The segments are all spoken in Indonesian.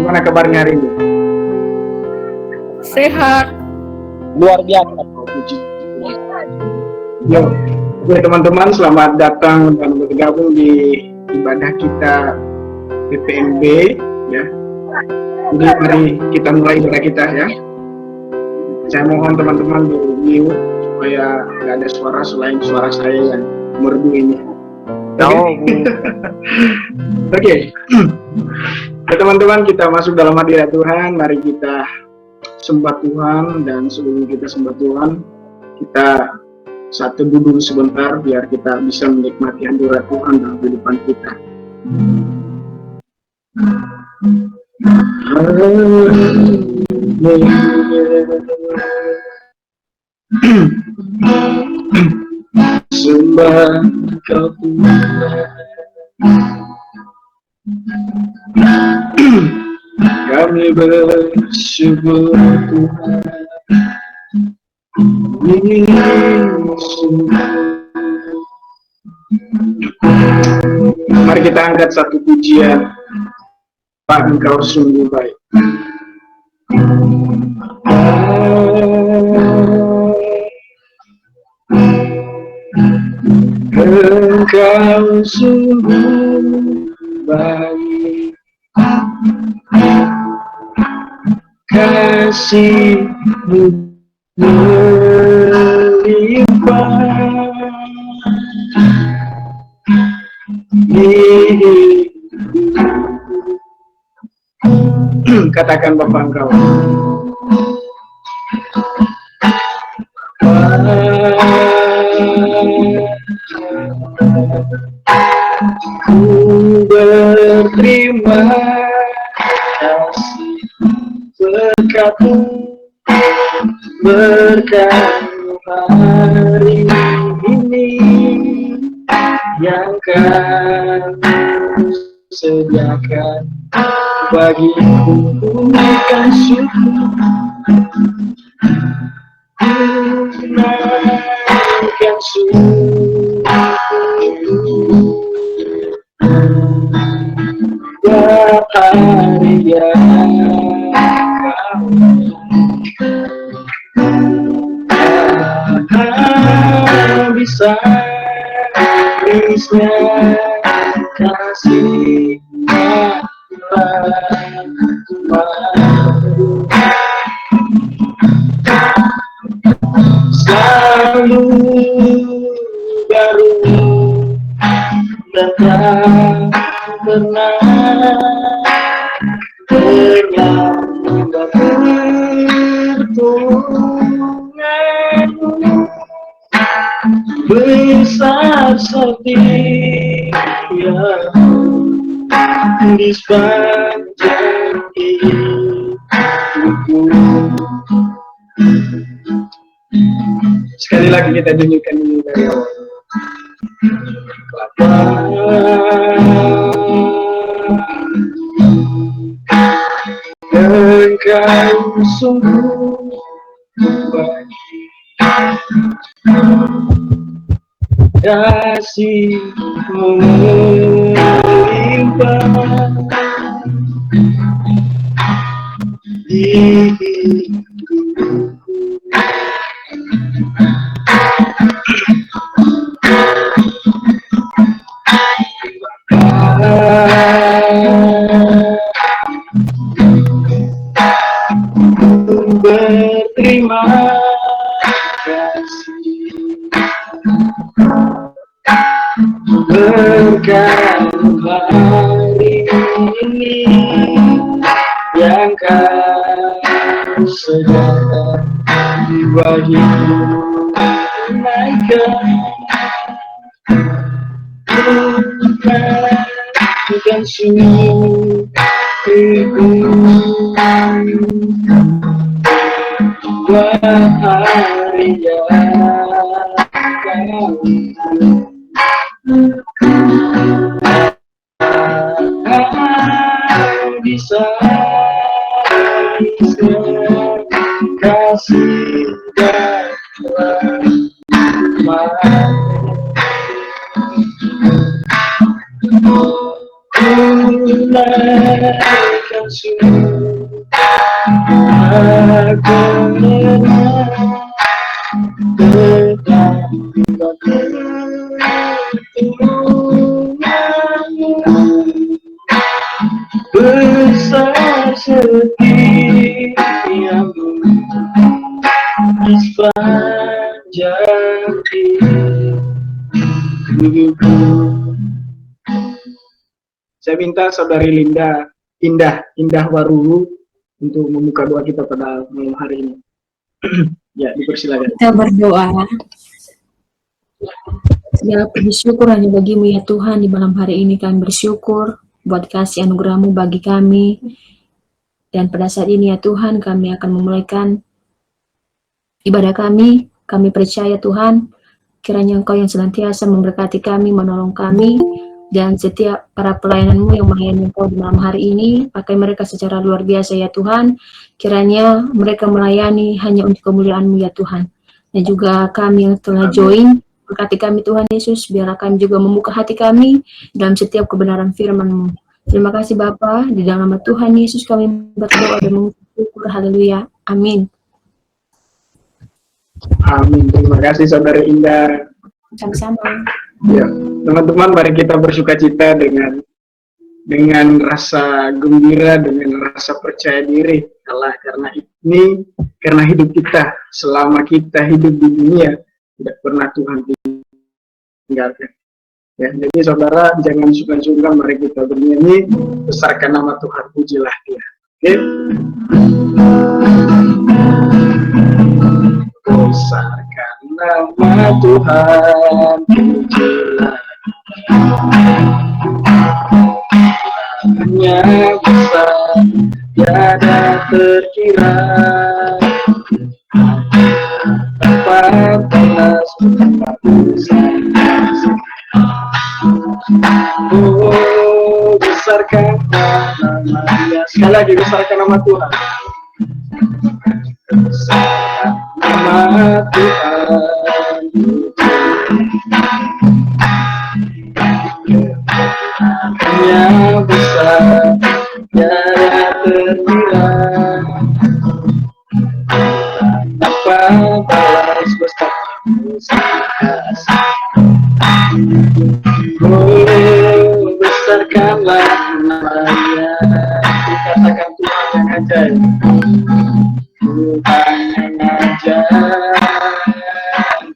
Gimana kabarnya hari ini? Sehat. Luar biasa, puji. Yo, oke teman-teman, selamat datang dan bergabung di ibadah kita PPMB ya. Jadi mari kita mulai ibadah kita ya. Saya mohon teman-teman di-mute supaya nggak ada suara selain suara saya yang merdu ini. Oke. Ya, teman-teman, kita masuk dalam hadirat Tuhan. Mari kita sembah Tuhan, dan sebelum kita sembah Tuhan, kita satu duduk sebentar biar kita bisa menikmati hadirat Tuhan dalam kehidupan kita. Sembah Kau Tuhan, kami bersyukur Tuhan. Mari kita angkat satu pujian. Pak, Engkau sungguh baik. Engkau sungguh baik, kasih-Mu melimpah di katakan Bapa Engkau. Ku berterima kasih berkat-Mu, berkat hari ini yang Kau sediakan bagiku. Bukan syukur, bukan syukur buat hari yang Kau bisa kasih selalu baru dan tak pernah pertunangan besar setia di sepanjang hidupku. Sekali lagi kita nyanyikan ini dari awal. Engkau sungguh baik, kasih-Mu melimpah di hidupku. Berterima kasih berkat hari ini yang Kau sediakan bagiku. Naikkan bukan syukur buat hari yang Kau bisa kasih dan rahmat. Yesus, aku tetap besar setiamu sepanjang hidupku. Saya minta saudari Indah Warulu untuk membuka doa kita pada malam hari ini. Ya, dipersilakan. Kita berdoa. Segala puji syukur hanya bagimu ya Tuhan. Di malam hari ini kami bersyukur buat kasih anugerah-Mu bagi kami. Dan pada saat ini ya Tuhan, kami akan memulaikan ibadah kami. Kami percaya Tuhan, kiranya Engkau yang senantiasa memberkati kami, menolong kami, dan setiap para pelayan-Mu yang melayani Engkau di malam hari ini, pakai mereka secara luar biasa ya Tuhan. Kiranya mereka melayani hanya untuk kemuliaan-Mu ya Tuhan. Dan juga kami yang telah join, berkati kami Tuhan Yesus, biarlah kami juga membuka hati kami dalam setiap kebenaran firman-Mu. Terima kasih Bapa, di dalam nama Tuhan Yesus kami berdoa dan mengucap syukur. Haleluya. Amin. Amin. Terima kasih saudari Indah. Sama-sama. Ya, teman-teman, mari kita bersukacita dengan rasa gembira, dengan rasa percaya diri, karena hidup kita selama kita hidup di dunia tidak pernah Tuhan tinggalkan. Ya, jadi saudara jangan sungkan-sungkan, mari kita bernyanyi, besarkan nama Tuhan, pujilah Dia. Oke? Besarkan nama Tuhan, pujilah hanya besar, tiada terkira, tanpa balas, tanpa besar. Oh, besarkan nama-Nya. Sekali lagi, besarkan nama Tuhan. Besarkan nama Tuhan. Hanya besar, tiada terkira, tanpa balas, besar. Oh, besarkanlah nama-Nya. Dikatakan Tuhan yang ajaib, Tuhan yang ajaib,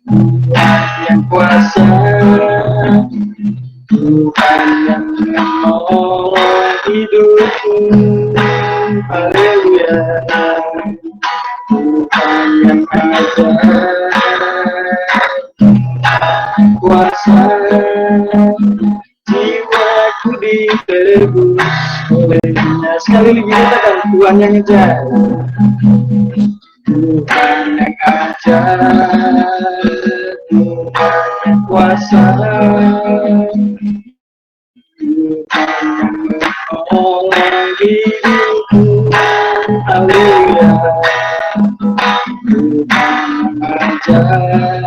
Tuhan yang kuasa, Tuhan yang menolong hidupku. Haleluya. Tuhan yang ajaib, kuasa, jiwaku ditebus oleh-Nya. Sekali lagi katakan, Tuhan yang ajaib, Tuhan yang ajaib, Tuhan yang kuasa, Tuhan yang menolong hidupku. Haleluya. Tuhan yang ajaib,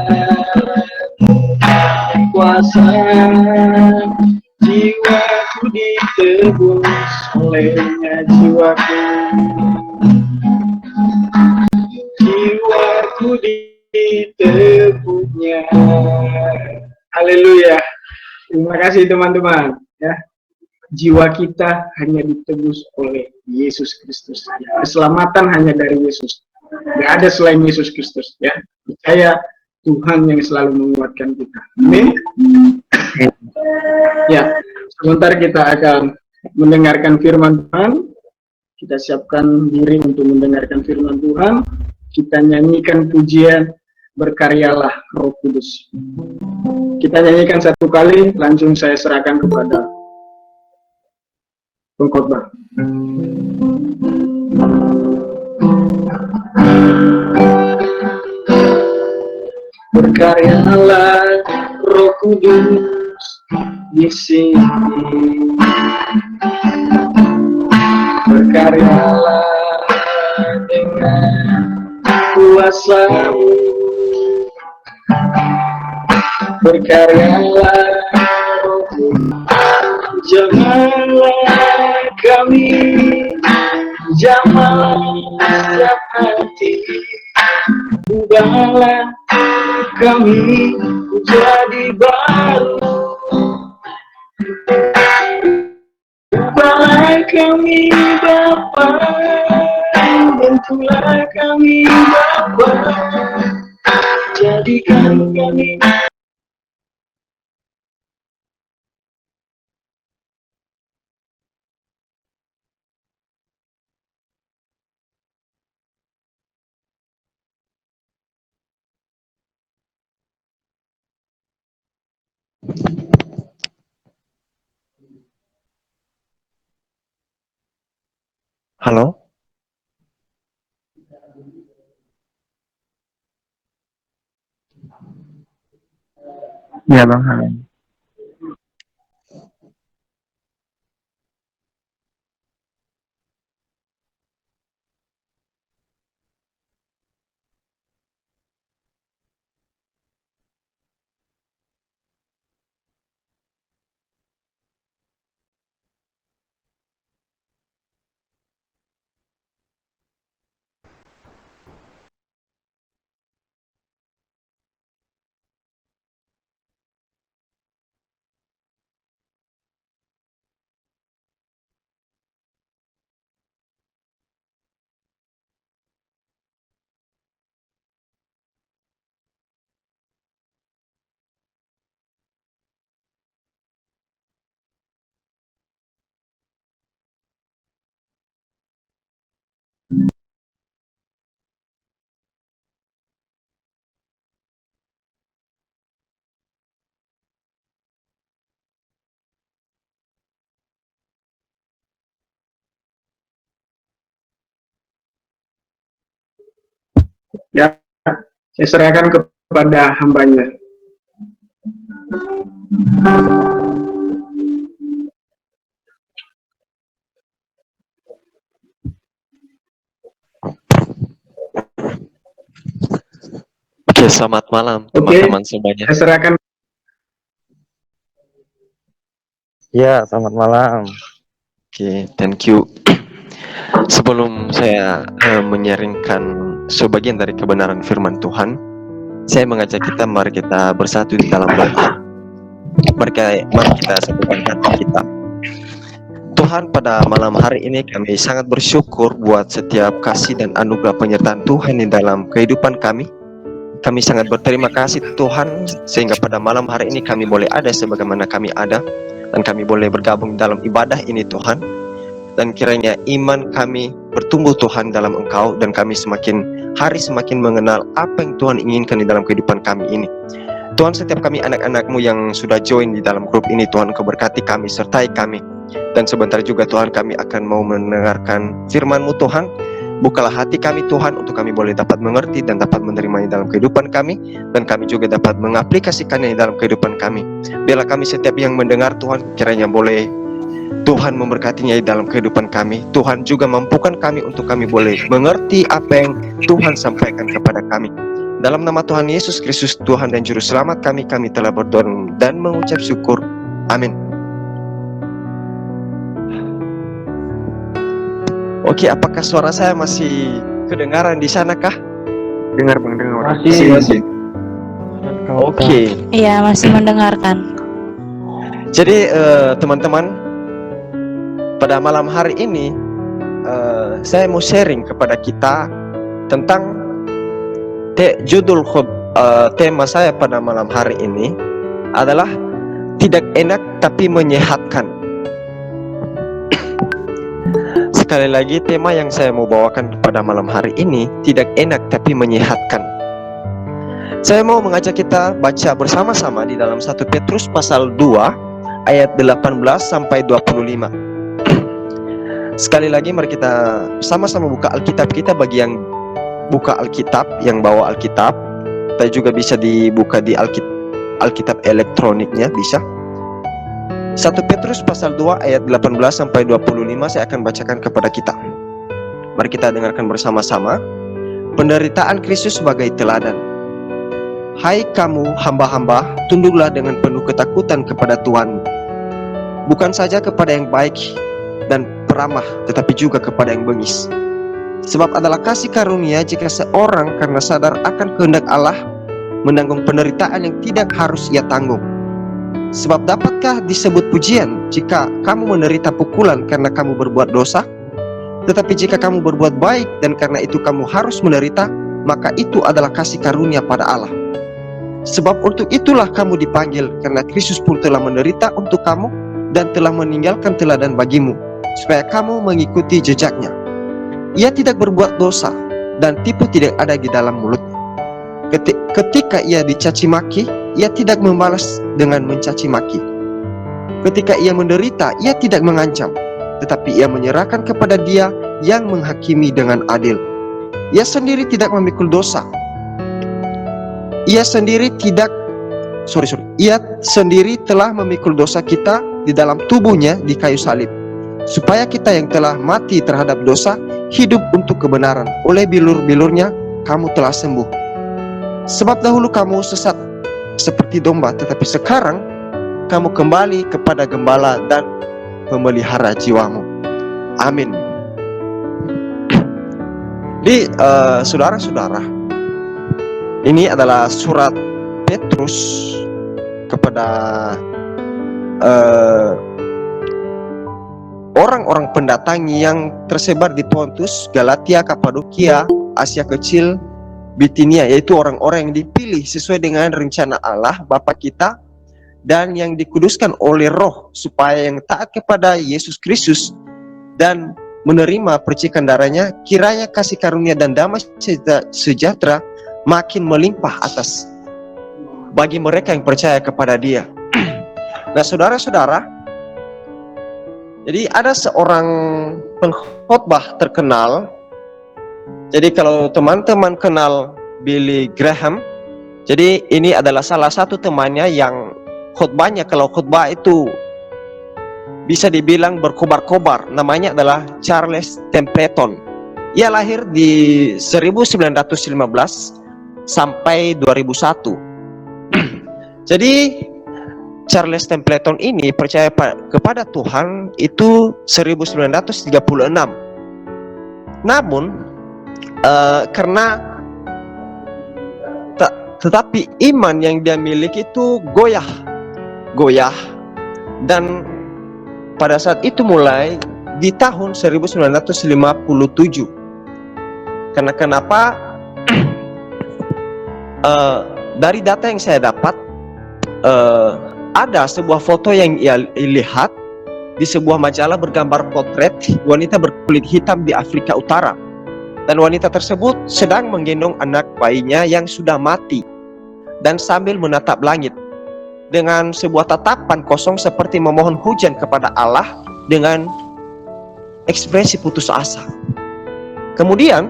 kuasa, jiwaku ditebus oleh-Nya. Jiwaku ditebusnya. Haleluya. Terima kasih teman-teman. Ya, jiwa kita hanya ditebus oleh Yesus Kristus. Keselamatan hanya dari Yesus. Tidak ada selain Yesus Kristus. Ya, percaya Tuhan yang selalu menguatkan kita. Amin. Ya, sebentar kita akan mendengarkan firman Tuhan. Kita siapkan diri untuk mendengarkan firman Tuhan. Kita nyanyikan pujian Berkaryalah Roh Kudus. Kita nyanyikan satu kali, langsung saya serahkan kepada pengkhotbah. Berkaryalah Roh Kudus di sini, berkaryalah dengan kuasa-Mu, berkaryalah Roh Kudus, janganlah kami Jamah setiap hati, ubahlah kami jadi baru. Ubahlah kami Bapa, bentuklah kami Bapa, jadikan kami. Halo? Ya Bang, halo. Ya, saya serahkan kepada hambanya. Oke, selamat malam Oke, teman-teman semuanya. saya serahkan. Ya, selamat malam. Oke, thank you. Sebelum saya menyaringkan sebagian dari kebenaran firman Tuhan, saya mengajak kita, mari kita bersatu di dalam doa. Mari kita satukan hati kita. Tuhan, pada malam hari ini kami sangat bersyukur buat setiap kasih dan anugerah penyertaan Tuhan di dalam kehidupan kami. Kami sangat berterima kasih Tuhan, sehingga pada malam hari ini kami boleh ada sebagaimana kami ada, dan kami boleh bergabung dalam ibadah ini Tuhan. Dan kiranya iman kami bertumbuh Tuhan dalam Engkau, dan kami semakin hari semakin mengenal apa yang Tuhan inginkan di dalam kehidupan kami ini. Tuhan, setiap kami anak-anak-Mu yang sudah join di dalam grup ini, Tuhan Engkau berkati kami, sertai kami. Dan sebentar juga Tuhan kami akan mau mendengarkan firman-Mu Tuhan. Bukalah hati kami Tuhan, untuk kami boleh dapat mengerti dan dapat menerimanya dalam kehidupan kami, dan kami juga dapat mengaplikasikannya di dalam kehidupan kami. Biarlah kami setiap yang mendengar Tuhan, kiranya boleh Tuhan memberkatinya di dalam kehidupan kami. Tuhan juga mampukan kami untuk kami boleh mengerti apa yang Tuhan sampaikan kepada kami. Dalam nama Tuhan Yesus Kristus, Tuhan dan Juru Selamat kami telah berdoa dan mengucap syukur. Amin. Oke, apakah suara saya masih kedengaran di sana kah? Dengar Bang, dengar. Masih. Oke. Iya, masih mendengarkan. Jadi teman-teman, pada malam hari ini saya mau sharing kepada kita tentang judul tema saya pada malam hari ini adalah tidak enak tapi menyehatkan. Sekali lagi, tema yang saya mau bawakan pada malam hari ini tidak enak tapi menyehatkan. Saya mau mengajak kita baca bersama-sama di dalam 1 Petrus pasal 2 ayat 18 sampai 25. Sekali lagi mari kita sama-sama buka Alkitab kita. Bagi yang buka Alkitab, yang bawa Alkitab, kita juga bisa dibuka di Alkitab elektroniknya bisa. 1 Petrus pasal 2 ayat 18 sampai 25 saya akan bacakan kepada kita. Mari kita dengarkan bersama-sama. Penderitaan Kristus sebagai teladan. Hai kamu hamba-hamba, tunduklah dengan penuh ketakutan kepada Tuhan, bukan saja kepada yang baik dan peramah, tetapi juga kepada yang bengis. Sebab adalah kasih karunia jika seorang karena sadar akan kehendak Allah menanggung penderitaan yang tidak harus ia tanggung. Sebab dapatkah disebut pujian jika kamu menderita pukulan karena kamu berbuat dosa? Tetapi jika kamu berbuat baik dan karena itu kamu harus menderita, maka itu adalah kasih karunia pada Allah. Sebab untuk itulah kamu dipanggil, karena Kristus pun telah menderita untuk kamu dan telah meninggalkan teladan bagimu, supaya kamu mengikuti jejaknya. Ia tidak berbuat dosa dan tipu tidak ada di dalam mulutnya. Ketika ia dicaci maki, ia tidak membalas dengan mencaci maki. Ketika ia menderita, ia tidak mengancam, tetapi ia menyerahkan kepada Dia yang menghakimi dengan adil. Ia sendiri tidak memikul dosa. Ia sendiri telah memikul dosa kita di dalam tubuhnya di kayu salib, supaya kita yang telah mati terhadap dosa hidup untuk kebenaran. Oleh bilur-bilurnya kamu telah sembuh. Sebab dahulu kamu sesat seperti domba, tetapi sekarang kamu kembali kepada gembala dan memelihara jiwamu. Amin. Jadi saudara-saudara, ini adalah surat Petrus kepada orang-orang pendatang yang tersebar di Pontus, Galatia, Kapadokia, Asia Kecil, Bitinia, yaitu orang-orang yang dipilih sesuai dengan rencana Allah Bapa kita dan yang dikuduskan oleh Roh supaya yang taat kepada Yesus Kristus dan menerima percikan darahnya, kiranya kasih karunia dan damai sejahtera makin melimpah atas bagi mereka yang percaya kepada Dia. Nah, saudara-saudara, jadi ada seorang pengkhotbah terkenal. Jadi kalau teman-teman kenal Billy Graham, jadi ini adalah salah satu temannya yang khotbahnya, kalau khotbah itu bisa dibilang berkobar-kobar. Namanya adalah Charles Templeton. Ia lahir di 1915 sampai 2001. Jadi Charles Templeton ini percaya kepada Tuhan itu 1936. Namun tetapi iman yang dia miliki itu goyah dan pada saat itu mulai di tahun 1957. Karena kenapa? Dari data yang saya dapat, ada sebuah foto yang ia lihat di sebuah majalah bergambar potret wanita berkulit hitam di Afrika Utara, dan wanita tersebut sedang menggendong anak bayinya yang sudah mati dan sambil menatap langit dengan sebuah tatapan kosong seperti memohon hujan kepada Allah dengan ekspresi putus asa. Kemudian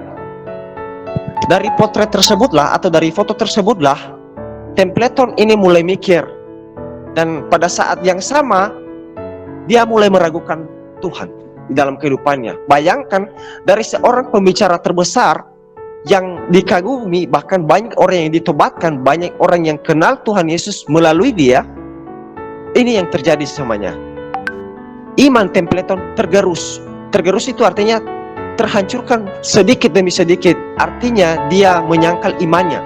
dari potret tersebutlah atau dari foto tersebutlah Templeton ini mulai mikir, dan pada saat yang sama dia mulai meragukan Tuhan di dalam kehidupannya. Bayangkan, dari seorang pembicara terbesar yang dikagumi, bahkan banyak orang yang ditobatkan, banyak orang yang kenal Tuhan Yesus melalui dia, ini yang terjadi semuanya. Iman Templeton tergerus. Tergerus itu artinya terhancurkan sedikit demi sedikit. Artinya dia menyangkal imannya.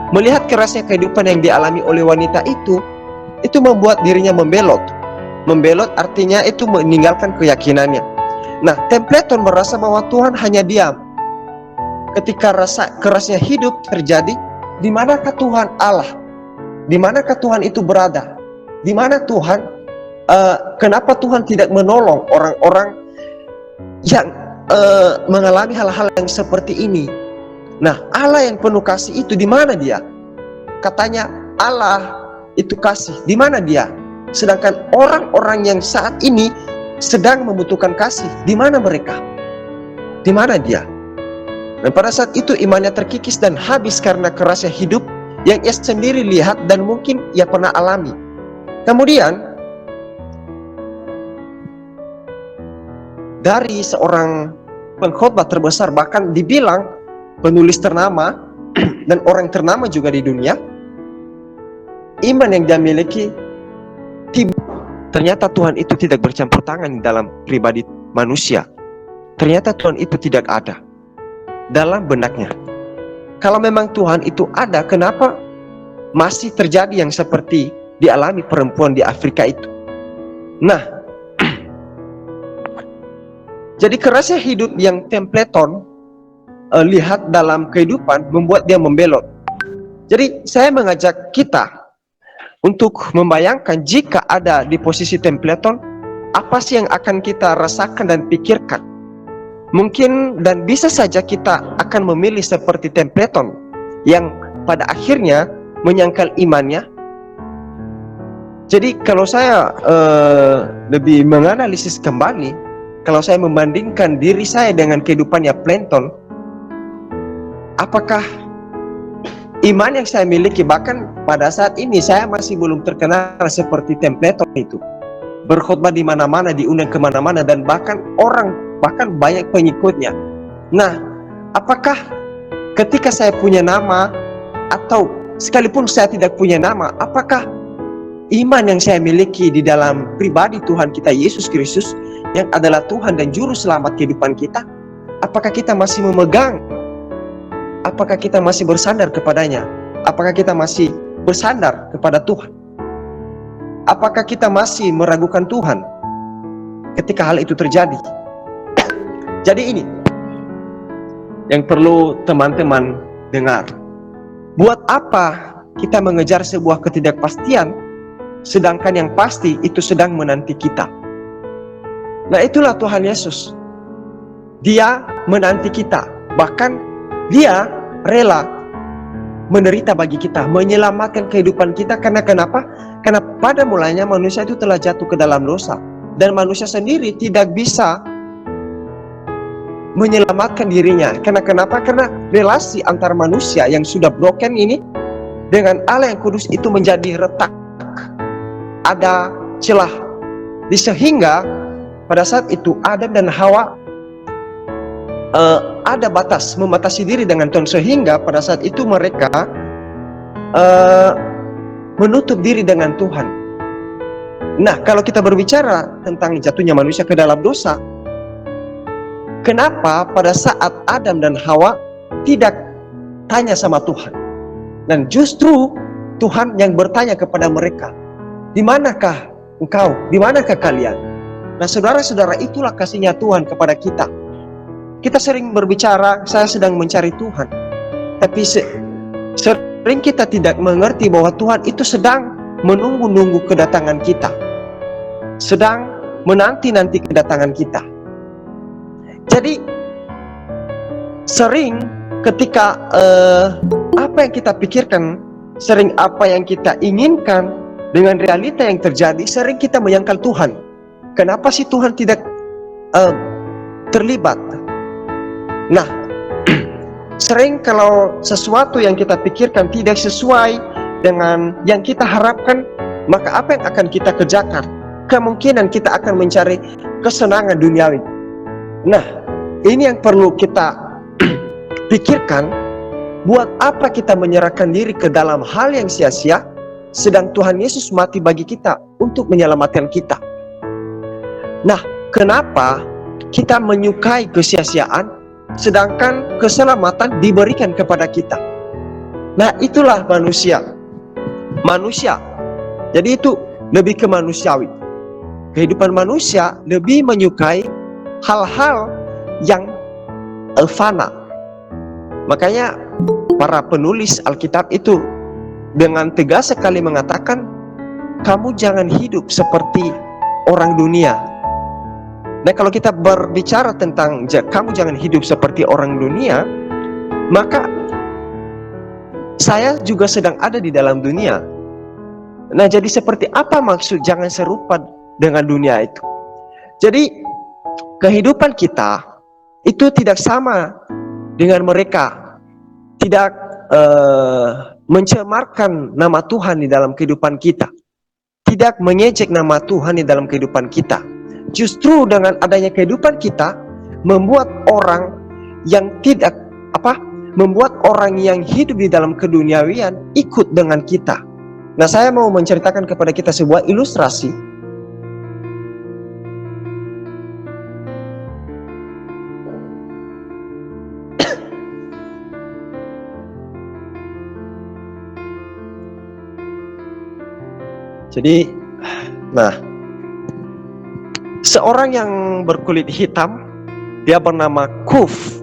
Melihat kerasnya kehidupan yang dialami oleh wanita itu membuat dirinya membelot. Membelot artinya itu meninggalkan keyakinannya. Nah, Templeton merasa bahwa Tuhan hanya diam. Ketika rasa kerasnya hidup terjadi, di manakah Tuhan Allah? Di manakah Tuhan itu berada? Di mana Tuhan? Kenapa Tuhan tidak menolong orang-orang yang mengalami hal-hal yang seperti ini? Nah, Allah yang penuh kasih itu di mana Dia? Katanya Allah itu kasih. Di mana Dia? Sedangkan orang-orang yang saat ini sedang membutuhkan kasih, di mana mereka? Di mana Dia? Dan pada saat itu imannya terkikis dan habis karena kerasnya hidup yang ia sendiri lihat dan mungkin ia pernah alami. Kemudian dari seorang pengkhotbah terbesar, bahkan dibilang penulis ternama dan orang ternama juga di dunia, iman yang dia miliki, ternyata Tuhan itu tidak bercampur tangan dalam pribadi manusia. Ternyata Tuhan itu tidak ada dalam benaknya. Kalau memang Tuhan itu ada, kenapa masih terjadi yang seperti dialami perempuan di Afrika itu? Nah, jadi kerasnya hidup yang Templeton lihat dalam kehidupan membuat dia membelot. Jadi saya mengajak kita untuk membayangkan jika ada di posisi Templeton, apa sih yang akan kita rasakan dan pikirkan? Mungkin dan bisa saja kita akan memilih seperti Templeton yang pada akhirnya menyangkal imannya. Jadi kalau saya lebih menganalisis kembali, kalau saya membandingkan diri saya dengan kehidupannya Plankton, apakah iman yang saya miliki, bahkan pada saat ini saya masih belum terkenal seperti Templeton itu, berkhotbah di mana-mana, diundang kemana-mana, dan bahkan banyak pengikutnya. Nah, apakah ketika saya punya nama atau sekalipun saya tidak punya nama, apakah iman yang saya miliki di dalam pribadi Tuhan kita Yesus Kristus yang adalah Tuhan dan Juru Selamat kehidupan kita, apakah kita masih memegang? Apakah kita masih bersandar kepadanya? Apakah kita masih bersandar kepada Tuhan? Apakah kita masih meragukan Tuhan ketika hal itu terjadi? Jadi ini yang perlu teman-teman dengar. Buat apa kita mengejar sebuah ketidakpastian, sedangkan yang pasti itu sedang menanti kita? Nah, itulah Tuhan Yesus. Dia menanti kita. Bahkan dia rela menderita bagi kita, menyelamatkan kehidupan kita. Karena kenapa? Karena pada mulanya manusia itu telah jatuh ke dalam dosa. Dan manusia sendiri tidak bisa menyelamatkan dirinya. Karena kenapa? Karena relasi antar manusia yang sudah broken ini dengan Allah yang kudus itu menjadi retak. Ada celah. Sehingga pada saat itu Adam dan Hawa ada batas, membatasi diri dengan Tuhan. Sehingga pada saat itu mereka menutup diri dengan Tuhan. Nah, kalau kita berbicara tentang jatuhnya manusia ke dalam dosa, kenapa pada saat Adam dan Hawa tidak tanya sama Tuhan? Dan justru Tuhan yang bertanya kepada mereka, di manakah engkau? Di manakah kalian? Nah, saudara-saudara, itulah kasihnya Tuhan kepada kita. Kita sering berbicara, saya sedang mencari Tuhan. Tapi sering kita tidak mengerti bahwa Tuhan itu sedang menunggu-nunggu kedatangan kita. Sedang menanti-nanti kedatangan kita. Jadi sering ketika apa yang kita pikirkan, sering apa yang kita inginkan dengan realita yang terjadi, sering kita menyangkal Tuhan. Kenapa sih Tuhan tidak terlibat? Nah, sering kalau sesuatu yang kita pikirkan tidak sesuai dengan yang kita harapkan, maka apa yang akan kita kerjakan? Kemungkinan kita akan mencari kesenangan duniawi. Nah, ini yang perlu kita pikirkan. Buat apa kita menyerahkan diri ke dalam hal yang sia-sia, sedang Tuhan Yesus mati bagi kita untuk menyelamatkan kita. Nah, kenapa kita menyukai kesia-siaan, sedangkan keselamatan diberikan kepada kita? Nah, itulah manusia. Jadi itu lebih ke manusiawi. Kehidupan manusia lebih menyukai hal-hal yang fana. Makanya para penulis Alkitab itu dengan tegas sekali mengatakan, kamu jangan hidup seperti orang dunia. Nah, kalau kita berbicara tentang kamu jangan hidup seperti orang dunia, maka saya juga sedang ada di dalam dunia. Nah, jadi seperti apa maksud jangan serupa dengan dunia itu? Jadi kehidupan kita itu tidak sama dengan mereka, tidak mencemarkan nama Tuhan di dalam kehidupan kita, tidak mengejek nama Tuhan di dalam kehidupan kita. Justru dengan adanya kehidupan kita membuat orang yang membuat orang yang hidup di dalam keduniawian ikut dengan kita. Nah, saya mau menceritakan kepada kita sebuah ilustrasi. Jadi, nah, seorang yang berkulit hitam, dia bernama Kuf.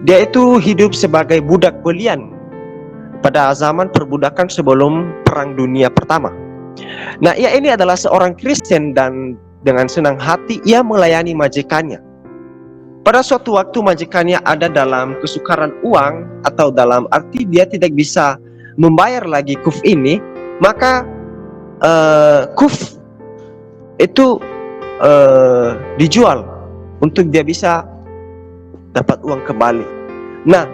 Dia itu hidup sebagai budak belian pada zaman perbudakan sebelum Perang Dunia Pertama. Nah, ia ini adalah seorang Kristen dan dengan senang hati ia melayani majikannya. Pada suatu waktu majikannya ada dalam kesukaran uang, atau dalam arti dia tidak bisa membayar lagi Kuf ini, maka Kuf itu dijual untuk dia bisa dapat uang kembali. Nah,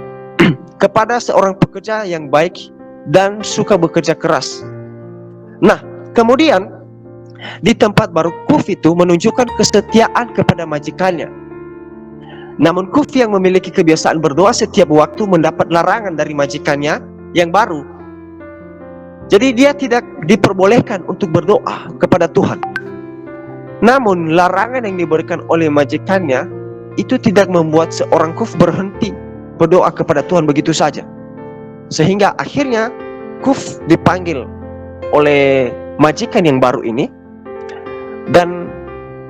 kepada seorang pekerja yang baik dan suka bekerja keras. Nah, kemudian di tempat baru Kuf itu menunjukkan kesetiaan kepada majikannya. Namun Kuf yang memiliki kebiasaan berdoa setiap waktu mendapat larangan dari majikannya yang baru. Jadi dia tidak diperbolehkan untuk berdoa kepada Tuhan. Namun larangan yang diberikan oleh majikannya itu tidak membuat seorang Kuf berhenti berdoa kepada Tuhan begitu saja. Sehingga akhirnya Kuf dipanggil oleh majikan yang baru ini, dan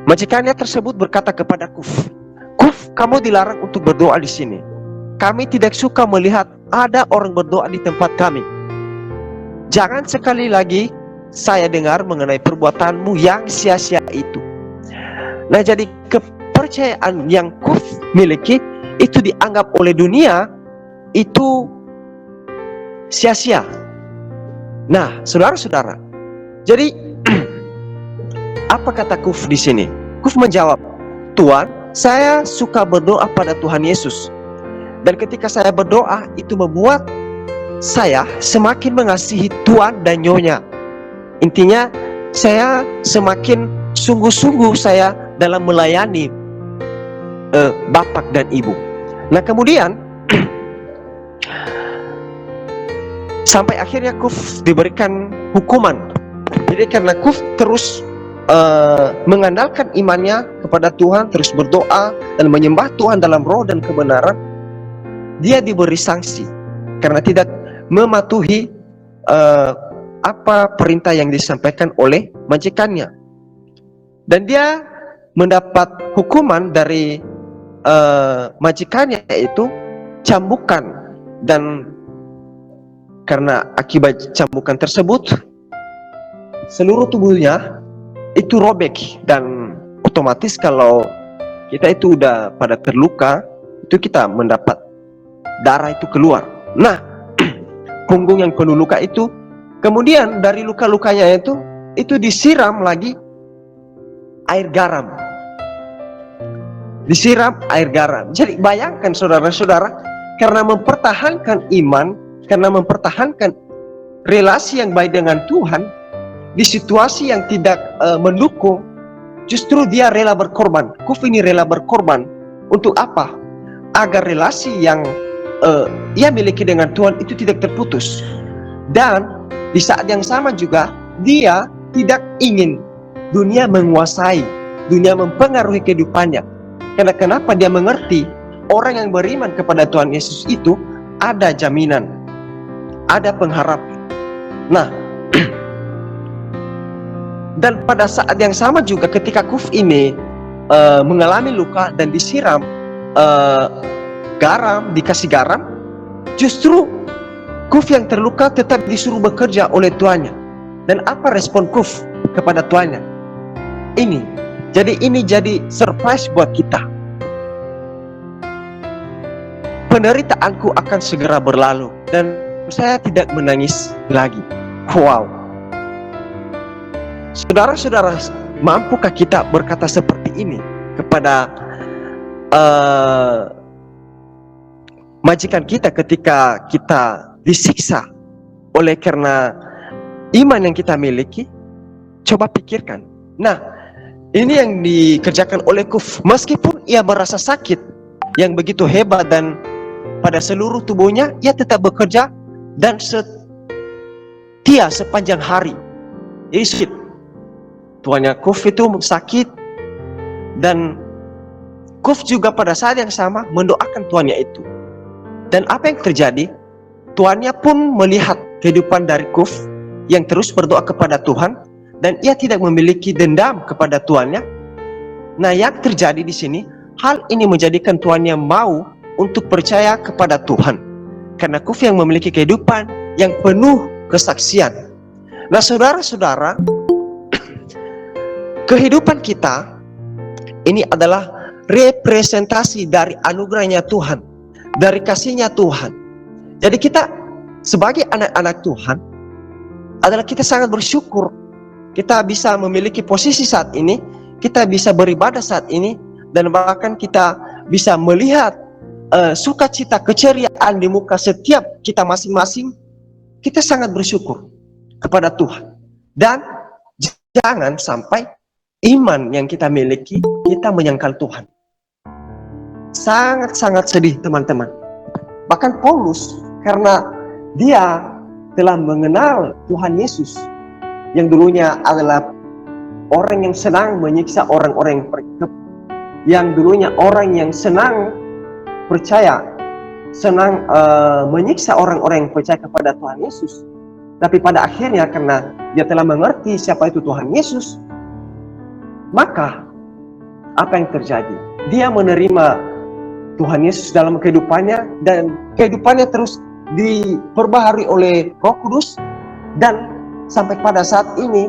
majikannya tersebut berkata kepada Kuf, "Kuf, kamu dilarang untuk berdoa di sini. Kami tidak suka melihat ada orang berdoa di tempat kami. Jangan sekali lagi saya dengar mengenai perbuatanmu yang sia-sia itu." Nah, jadi kepercayaan yang Kuf miliki itu dianggap oleh dunia itu sia-sia. Nah, saudara-saudara, jadi apa kata Kuf di sini? Kuf menjawab, "Tuhan, saya suka berdoa pada Tuhan Yesus. Dan ketika saya berdoa, itu membuat saya semakin mengasihi Tuhan dan Nyonya. Intinya, saya semakin sungguh-sungguh saya dalam melayani Bapak dan Ibu." Nah, kemudian sampai akhirnya Kuf diberikan hukuman. Jadi karena Kuf terus mengandalkan imannya kepada Tuhan, terus berdoa dan menyembah Tuhan dalam roh dan kebenaran, dia diberi sanksi karena tidak mematuhi apa perintah yang disampaikan oleh majikannya. Dan dia mendapat hukuman dari majikannya, yaitu cambukan. Dan karena akibat cambukan tersebut, seluruh tubuhnya itu robek. Dan otomatis kalau kita itu udah pada terluka, itu kita mendapat darah itu keluar. Nah, punggung yang penuh luka itu, kemudian dari luka-lukanya itu disiram lagi air garam. Disiram air garam. Jadi bayangkan saudara-saudara, karena mempertahankan iman, karena mempertahankan relasi yang baik dengan Tuhan, di situasi yang tidak mendukung, justru dia rela berkorban. Kuf ini rela berkorban untuk apa? Agar relasi yang ia miliki dengan Tuhan itu tidak terputus. Dan di saat yang sama juga, dia tidak ingin dunia menguasai, dunia mempengaruhi kehidupannya. Karena kenapa? Dia mengerti orang yang beriman kepada Tuhan Yesus itu ada jaminan, ada pengharapan. Nah, dan pada saat yang sama juga ketika Kuf ini mengalami luka dan disiram garam, dikasih garam, justru Kuf yang terluka tetap disuruh bekerja oleh tuannya. Dan apa respon Kuf kepada tuannya? Ini jadi surprise buat kita. Penderitaanku akan segera berlalu dan saya tidak menangis lagi. Wow. Saudara-saudara, mampukah kita berkata seperti ini kepada majikan kita ketika kita disiksa oleh karena iman yang kita miliki? Coba pikirkan. Nah, ini yang dikerjakan oleh Kuf. Meskipun ia merasa sakit yang begitu hebat dan pada seluruh tubuhnya, ia tetap bekerja dan setia sepanjang hari. Jadi tuannya Kuf itu sakit, dan Kuf juga pada saat yang sama mendoakan tuannya itu. Dan apa yang terjadi? Tuannya pun melihat kehidupan dari Kuf yang terus berdoa kepada Tuhan dan ia tidak memiliki dendam kepada tuannya. Nah, yang terjadi di sini, hal ini menjadikan tuannya mau untuk percaya kepada Tuhan. Karena Kuf yang memiliki kehidupan yang penuh kesaksian. Nah, saudara-saudara, kehidupan kita ini adalah representasi dari anugerahnya Tuhan, dari kasihnya Tuhan. Jadi kita sebagai anak-anak Tuhan adalah kita sangat bersyukur kita bisa memiliki posisi saat ini, kita bisa beribadah saat ini, dan bahkan kita bisa melihat sukacita keceriaan di muka setiap kita masing-masing. Kita sangat bersyukur kepada Tuhan. Dan jangan sampai iman yang kita miliki kita menyangkal Tuhan. Sangat-sangat sedih teman-teman. Bahkan Paulus, karena dia telah mengenal Tuhan Yesus, yang dulunya adalah orang yang senang menyiksa orang-orang yang dulunya orang yang senang percaya, senang menyiksa orang-orang yang percaya kepada Tuhan Yesus. Tapi pada akhirnya karena dia telah mengerti siapa itu Tuhan Yesus, maka apa yang terjadi? Dia menerima Tuhan Yesus dalam kehidupannya, dan kehidupannya terus diperbaharui oleh Roh Kudus, dan sampai pada saat ini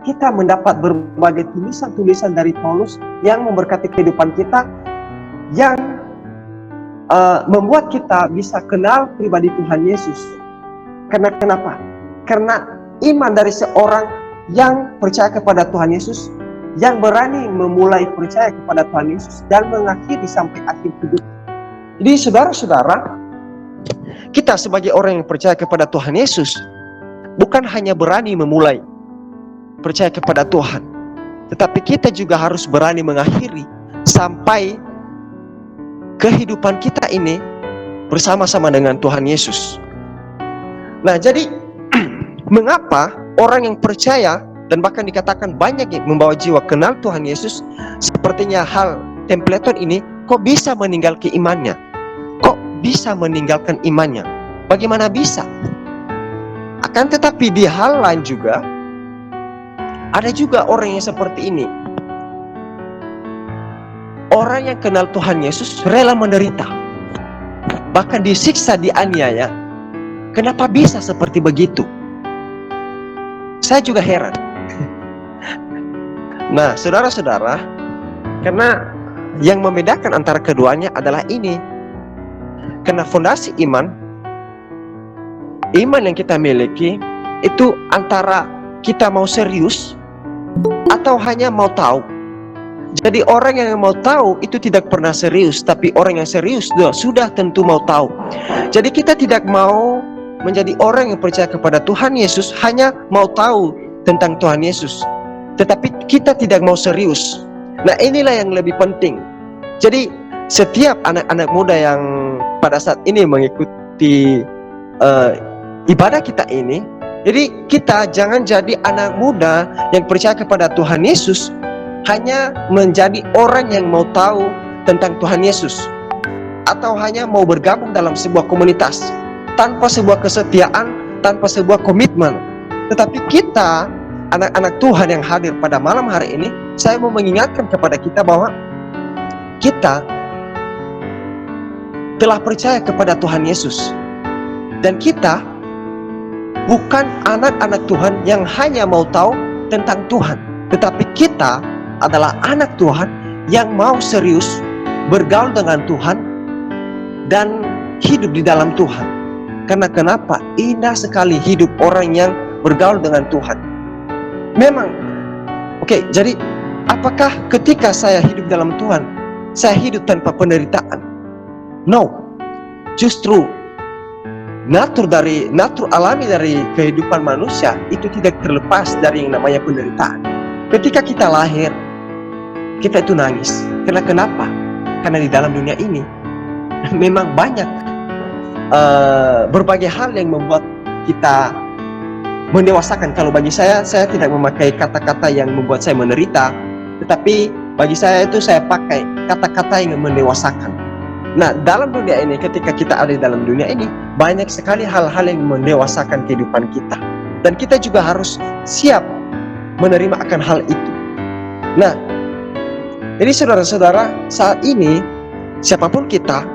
kita mendapat berbagai tulisan-tulisan dari Paulus yang memberkati kehidupan kita, yang membuat kita bisa kenal pribadi Tuhan Yesus. Kenapa? Karena iman dari seorang yang percaya kepada Tuhan Yesus, yang berani memulai percaya kepada Tuhan Yesus dan mengakhiri sampai akhir hidup. Jadi saudara-saudara, kita sebagai orang yang percaya kepada Tuhan Yesus bukan hanya berani memulai percaya kepada Tuhan, tetapi kita juga harus berani mengakhiri sampai kehidupan kita ini bersama-sama dengan Tuhan Yesus. Nah, jadi mengapa orang yang percaya dan bahkan dikatakan banyak yang membawa jiwa kenal Tuhan Yesus, sepertinya hal Templeton ini kok bisa meninggalkan imannya? Kok bisa meninggalkan imannya? Bagaimana bisa? Akan tetapi di hal lain juga, ada juga orang yang seperti ini. Orang yang kenal Tuhan Yesus rela menderita, bahkan disiksa, dianiaya. Kenapa bisa seperti begitu? Saya juga heran. Nah, saudara-saudara, karena yang membedakan antara keduanya adalah ini. Karena fondasi iman yang kita miliki itu antara kita mau serius atau hanya mau tahu. Jadi orang yang mau tahu itu tidak pernah serius, tapi orang yang serius sudah tentu mau tahu. Jadi kita tidak mau menjadi orang yang percaya kepada Tuhan Yesus hanya mau tahu tentang Tuhan Yesus, tetapi kita tidak mau serius. Nah, inilah yang lebih penting. Jadi setiap anak-anak muda yang pada saat ini mengikuti ibadah kita ini, jadi kita jangan jadi anak muda yang percaya kepada Tuhan Yesus hanya menjadi orang yang mau tahu tentang Tuhan Yesus, atau hanya mau bergabung dalam sebuah komunitas tanpa sebuah kesetiaan, tanpa sebuah komitmen. Tetapi kita, anak-anak Tuhan yang hadir pada malam hari ini, saya mau mengingatkan kepada kita bahwa kita telah percaya kepada Tuhan Yesus, dan kita bukan anak-anak Tuhan yang hanya mau tahu tentang Tuhan, tetapi kita adalah anak Tuhan yang mau serius bergaul dengan Tuhan dan hidup di dalam Tuhan. Karena kenapa? Indah sekali hidup orang yang bergaul dengan Tuhan. Memang, oke, jadi apakah ketika saya hidup dalam Tuhan, saya hidup tanpa penderitaan? No, justru natur alami dari kehidupan manusia itu tidak terlepas dari yang namanya penderitaan. Ketika kita lahir, kita itu nangis. Karena kenapa? Karena di dalam dunia ini memang banyak berbagai hal yang membuat kita mendewasakan. Kalau bagi saya tidak memakai kata-kata yang membuat saya menderita, tetapi bagi saya itu saya pakai kata-kata yang mendewasakan. Nah, dalam dunia ini, ketika kita ada di dalam dunia ini, banyak sekali hal-hal yang mendewasakan kehidupan kita. dan kita juga harus siap menerima akan hal itu. Nah, jadi saudara-saudara, saat ini siapapun kita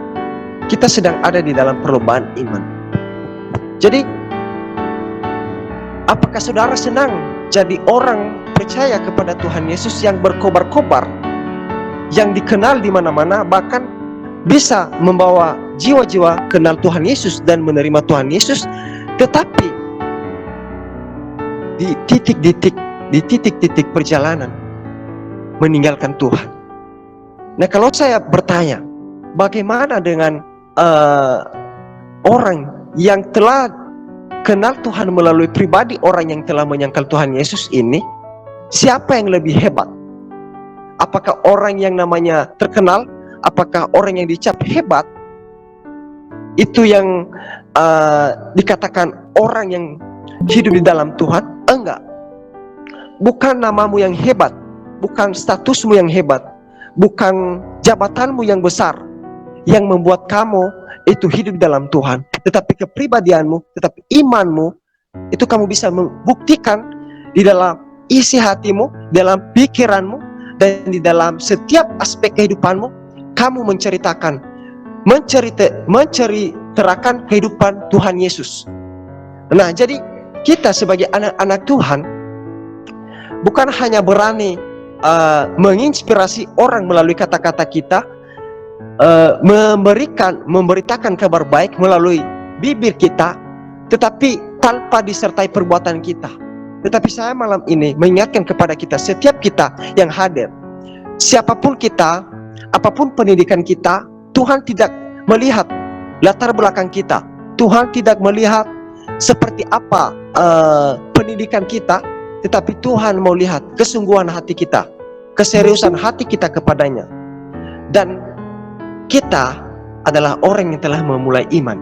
sedang ada di dalam perlombaan iman. Jadi, apakah saudara senang jadi orang percaya kepada Tuhan Yesus yang berkobar-kobar, yang dikenal di mana-mana, bahkan bisa membawa jiwa-jiwa kenal Tuhan Yesus dan menerima Tuhan Yesus, tetapi di titik-titik perjalanan meninggalkan Tuhan. Nah, kalau saya bertanya, bagaimana dengan orang yang telah kenal Tuhan melalui pribadi orang yang telah menyangkal Tuhan Yesus ini, siapa yang lebih hebat? Apakah orang yang namanya terkenal? Apakah orang yang dicap hebat itu yang dikatakan orang yang hidup di dalam Tuhan? Enggak. Bukan namamu yang hebat, bukan statusmu yang hebat, bukan jabatanmu yang besar yang membuat kamu itu hidup di dalam Tuhan, tetapi kepribadianmu, tetapi imanmu, itu kamu bisa membuktikan di dalam isi hatimu, dalam pikiranmu, dan di dalam setiap aspek kehidupanmu, kamu menceritakan kehidupan Tuhan Yesus. Nah, jadi kita sebagai anak-anak Tuhan bukan hanya berani menginspirasi orang melalui kata-kata kita, memberitakan kabar baik melalui bibir kita, tetapi tanpa disertai perbuatan kita. Tetapi saya malam ini mengingatkan kepada kita, setiap kita yang hadir, siapapun kita, apapun pendidikan kita, Tuhan tidak melihat latar belakang kita. Tuhan tidak melihat seperti apa pendidikan kita, tetapi Tuhan mau lihat kesungguhan hati kita, keseriusan hati kita kepadanya. Dan kita adalah orang yang telah memulai iman,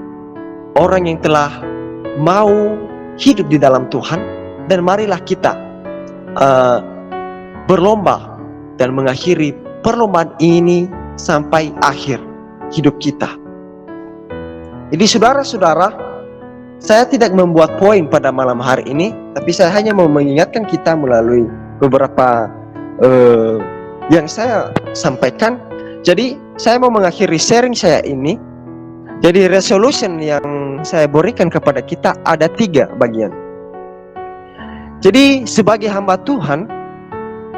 orang yang telah mau hidup di dalam Tuhan, dan marilah kita berlomba dan mengakhiri perlombaan ini sampai akhir hidup kita. Jadi saudara-saudara, saya tidak membuat poin pada malam hari ini, tapi saya hanya mau mengingatkan kita melalui beberapa yang saya sampaikan. Jadi saya mau mengakhiri sharing saya ini. Jadi resolution yang saya berikan kepada kita ada 3 bagian. Jadi sebagai hamba Tuhan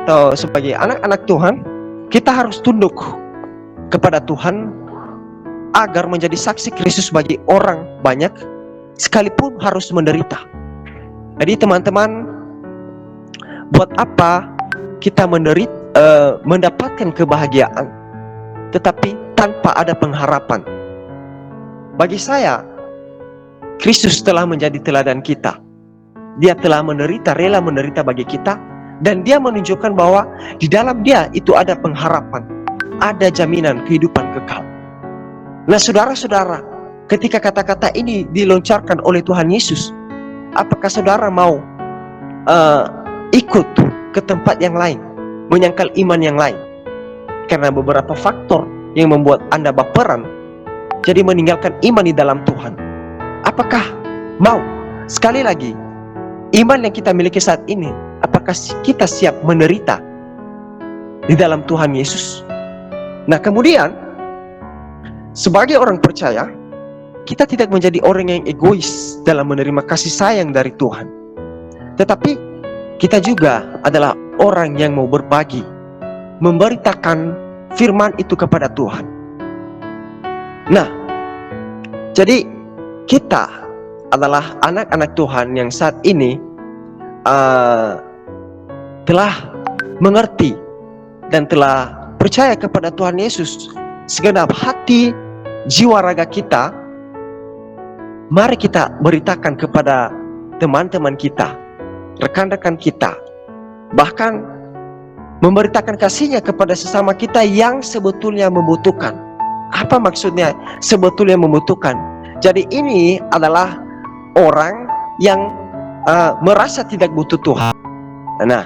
atau sebagai anak-anak Tuhan, kita harus tunduk kepada Tuhan agar menjadi saksi Kristus bagi orang banyak, sekalipun harus menderita. Jadi teman-teman, buat apa kita mendapatkan kebahagiaan tetapi tanpa ada pengharapan? Bagi saya, Kristus telah menjadi teladan kita. Dia telah menderita, rela menderita bagi kita, dan dia menunjukkan bahwa di dalam dia itu ada pengharapan, ada jaminan kehidupan kekal. Nah, saudara-saudara, ketika kata-kata ini dilontarkan oleh Tuhan Yesus, apakah saudara mau ikut ke tempat yang lain, menyangkal iman yang lain? Karena beberapa faktor yang membuat Anda baperan, jadi meninggalkan iman di dalam Tuhan. Apakah mau? Sekali lagi, iman yang kita miliki saat ini, apakah kita siap menderita di dalam Tuhan Yesus? Nah, kemudian sebagai orang percaya, kita tidak menjadi orang yang egois dalam menerima kasih sayang dari Tuhan, tetapi kita juga adalah orang yang mau berbagi, memberitakan firman itu kepada Tuhan. Nah, jadi kita adalah anak-anak Tuhan yang saat ini telah mengerti dan telah percaya kepada Tuhan Yesus segenap hati, jiwa, raga kita. Mari kita beritakan kepada teman-teman kita, rekan-rekan kita, bahkan memberitakan kasihnya kepada sesama kita yang sebetulnya membutuhkan. Apa maksudnya sebetulnya membutuhkan? Jadi ini adalah orang yang merasa tidak butuh Tuhan. Nah,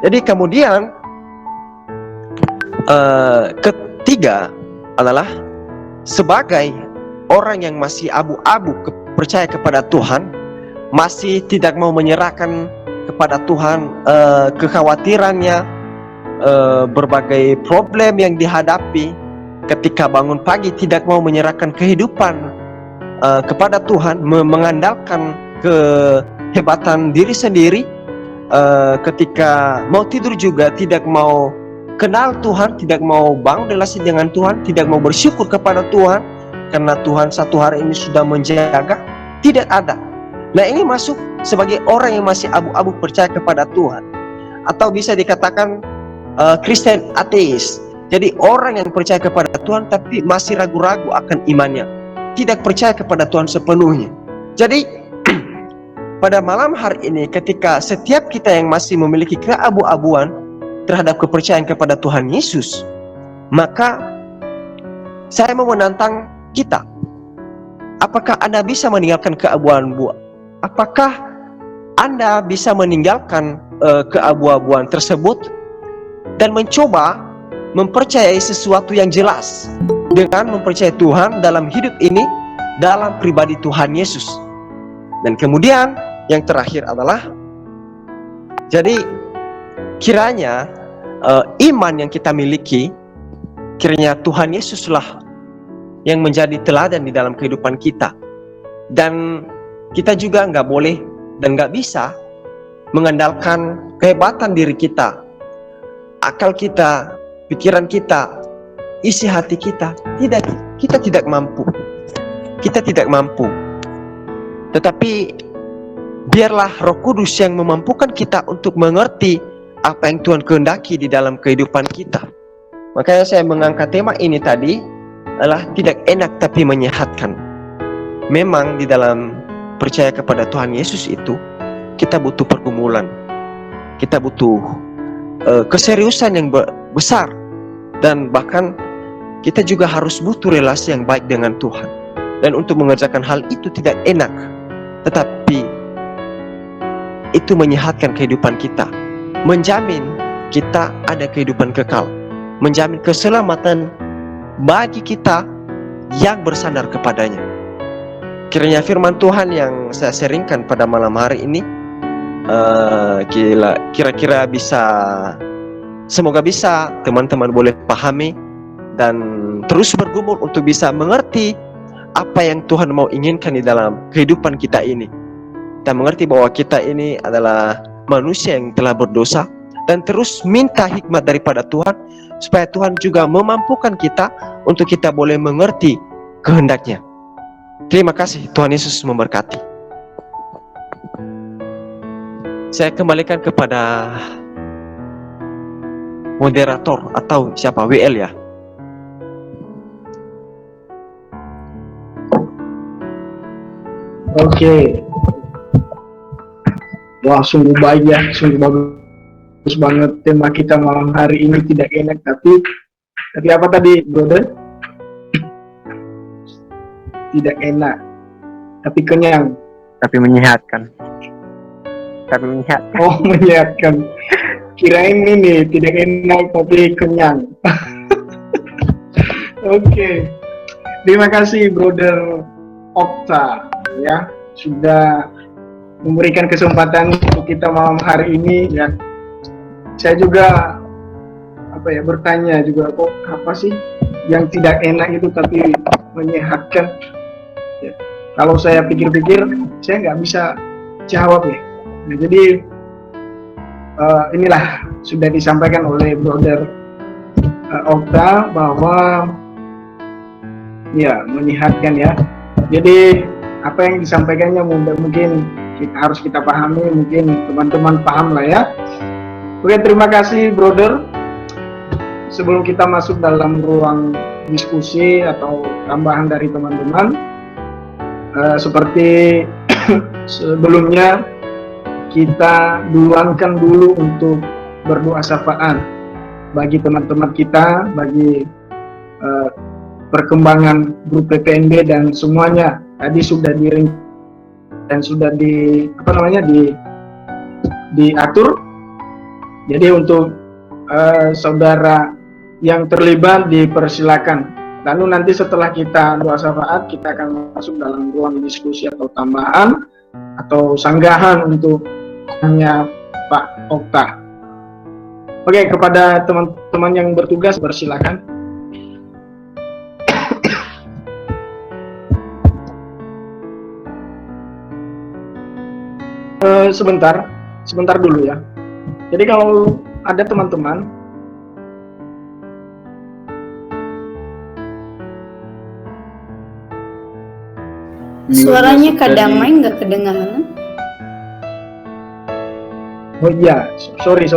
jadi kemudian ketiga adalah sebagai orang yang masih abu-abu percaya kepada Tuhan, masih tidak mau menyerahkan kepada Tuhan kekhawatirannya, berbagai problem yang dihadapi, ketika bangun pagi tidak mau menyerahkan kehidupan kepada Tuhan, mengandalkan kehebatan diri sendiri, ketika mau tidur juga tidak mau kenal Tuhan, tidak mau bangun relasi dengan Tuhan, tidak mau bersyukur kepada Tuhan karena Tuhan satu hari ini sudah menjaga, tidak ada. Nah, ini masuk sebagai orang yang masih abu-abu percaya kepada Tuhan, atau bisa dikatakan Kristen ateis. Jadi orang yang percaya kepada Tuhan tapi masih ragu-ragu akan imannya, tidak percaya kepada Tuhan sepenuhnya. Jadi pada malam hari ini, ketika setiap kita yang masih memiliki keabu-abuan terhadap kepercayaan kepada Tuhan Yesus, maka saya mau menantang kita. Apakah Anda bisa meninggalkan keabu-abuan? Apakah Anda bisa meninggalkan keabu-abuan tersebut dan mencoba mempercayai sesuatu yang jelas dengan mempercayai Tuhan dalam hidup ini, dalam pribadi Tuhan Yesus? Dan kemudian yang terakhir adalah, jadi kiranya iman yang kita miliki, kiranya Tuhan Yesuslah yang menjadi teladan di dalam kehidupan kita. Dan kita juga nggak boleh dan nggak bisa mengandalkan kehebatan diri kita, akal kita, pikiran kita, isi hati kita. Tidak, kita tidak mampu. Kita tidak mampu. Tetapi biarlah Roh Kudus yang memampukan kita untuk mengerti apa yang Tuhan kehendaki di dalam kehidupan kita. Makanya saya mengangkat tema ini tadi adalah tidak enak tapi menyehatkan. Memang di dalam percaya kepada Tuhan Yesus itu kita butuh pergumulan, kita butuh keseriusan yang besar, dan bahkan kita juga harus butuh relasi yang baik dengan Tuhan. Dan untuk mengerjakan hal itu tidak enak, tetapi itu menyehatkan kehidupan kita, menjamin kita ada kehidupan kekal, menjamin keselamatan bagi kita yang bersandar kepadanya. Kiranya firman Tuhan yang saya sharingkan pada malam hari ini kira-kira bisa, semoga bisa teman-teman boleh pahami dan terus bergumul untuk bisa mengerti apa yang Tuhan mau inginkan di dalam kehidupan kita ini. Kita mengerti bahwa kita ini adalah manusia yang telah berdosa, dan terus minta hikmat daripada Tuhan supaya Tuhan juga memampukan kita untuk kita boleh mengerti kehendaknya. Terima kasih, Tuhan Yesus memberkati. Saya kembalikan kepada moderator atau siapa, WL ya. Oke. Wah, sungguh baik ya, sungguh bagus banget tema kita malam hari ini. Tidak enak tapi apa tadi, brother? Tidak enak tapi kenyang, Tapi menyehatkan. Tapi menyehatkan. oh menyehatkan. Kirain ini tidak enak tapi kenyang. Oke. Terima kasih brother Okta ya, sudah memberikan kesempatan untuk kita malam hari ini ya. Saya juga bertanya juga, kok apa sih yang tidak enak itu tapi menyehatkan ya. Kalau saya pikir-pikir saya nggak bisa jawab ya. Nah, jadi inilah sudah disampaikan oleh brother Okta bahwa ya menyehatkan ya. Jadi apa yang disampaikannya mungkin harus kita pahami, mungkin teman-teman paham lah ya. Oke, terima kasih brother. Sebelum kita masuk dalam ruang diskusi atau tambahan dari teman-teman, seperti sebelumnya kita duluankan dulu untuk berdoa syafaat bagi teman-teman kita, bagi perkembangan grup PPNB dan semuanya. Tadi sudah dan sudah diatur. Jadi untuk saudara yang terlibat dipersilakan. Lalu nanti setelah kita doa syafaat, kita akan masuk dalam ruang diskusi atau tambahan atau sanggahan untuk hanya Pak Okta. Oke, kepada teman-teman yang bertugas, persilakan. Sebentar dulu ya. Jadi kalau ada teman-teman Suaranya kadang main nggak kedengaran. oh iya, sorry.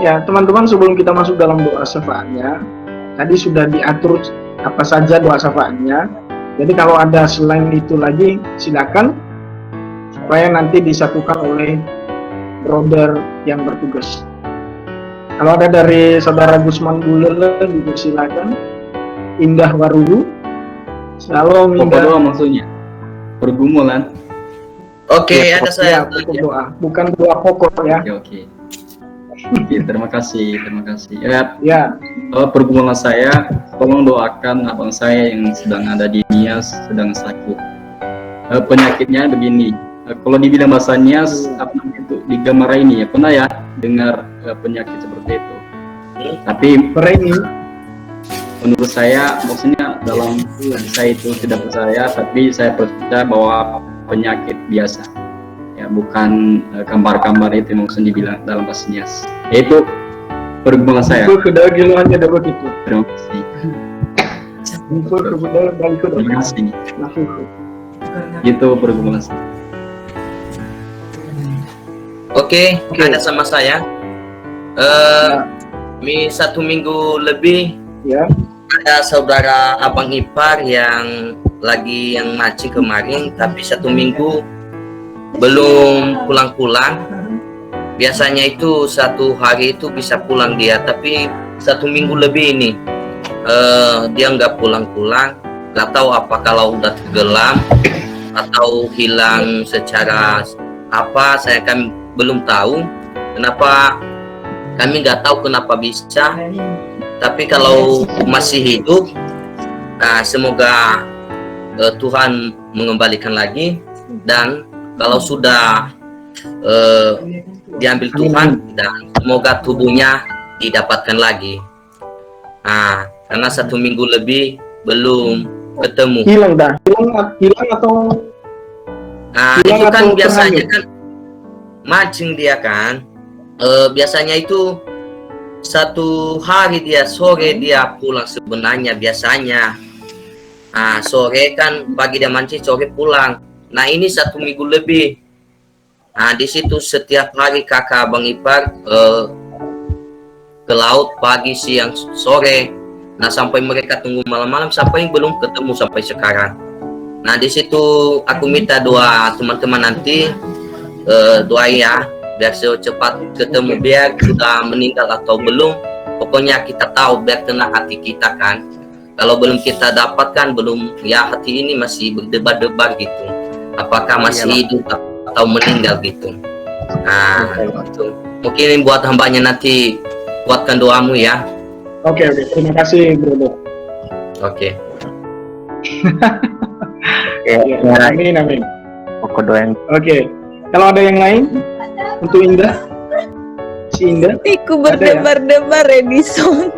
Ya, teman-teman, sebelum kita masuk dalam doa syafaatnya, tadi sudah diatur apa saja doa syafaatnya. Jadi kalau ada selain itu lagi, silakan, supaya nanti disatukan oleh brother yang bertugas. Kalau ada dari saudara Gusman Bulele juga silakan. Indah Warudu. Shalom Pokok Indah. doa maksudnya pergumulan. Ya, Oke, ada saya. pokok doa, bukan doa pokok ya. Oke. Oke, terima kasih. Ya, Pergumulan saya, tolong doakan abang saya yang sedang ada di Nias, sedang sakit. Penyakitnya begini. Kalau dibilang bahasa Nias, apa namanya itu di Gamara ini ya, pernah ya dengar penyakit seperti itu. Tapi ini menurut saya, maksudnya dalam saya itu tidak percaya, tapi saya percaya bahwa penyakit biasa, ya bukan gambar-gambar itu yang maksudnya dibilang dalam bahasa Nias. Itu pergumulan saya. itu sudah giluannya ada begitu. Terima kasih. Terima kasih. Itu pergumulan saya. Oke, ada sama saya. Satu minggu lebih Ya, ada saudara abang ipar yang lagi yang maci kemarin, tapi 1 minggu belum pulang-pulang. Biasanya itu 1 hari itu bisa pulang dia, tapi 1 minggu lebih ini dia nggak pulang-pulang. Nggak tahu apa kalau udah tenggelam atau hilang secara apa, saya kan belum tahu. Kenapa kami nggak tahu kenapa bisa. Tapi kalau masih hidup, semoga Tuhan mengembalikan lagi, dan kalau sudah diambil Tuhan, dan semoga tubuhnya didapatkan lagi. Karena 1 minggu lebih belum ketemu. hilang atau hilang Itu kan atau biasanya terhanyut? kan mancing dia kan. Biasanya itu 1 hari dia sore dia pulang sebenarnya biasanya. Sore kan pagi dia mancing, sore pulang. Nah ini 1 minggu lebih. Di situ setiap hari kakak abang ipar ke laut pagi, siang, sore. Nah sampai mereka tunggu malam-malam sampai belum ketemu sampai sekarang. Nah di situ aku minta doa teman-teman nanti, doa ya biar secepat ketemu, biar sudah meninggal atau belum. Pokoknya kita tahu biar tenang hati kita kan. Kalau belum kita dapatkan, belum ya hati ini masih berdebar-debar gitu. Apakah masih hidup atau meninggal gitu. Itu. Mungkin buat hambanya nanti kuatkan doamu ya. Oke, terima kasih bro. Oke. Ya, amin. Pokok doa yang Oke, kalau ada yang lain untuk Indah, si Indah. Iku berdebar-debar Edison.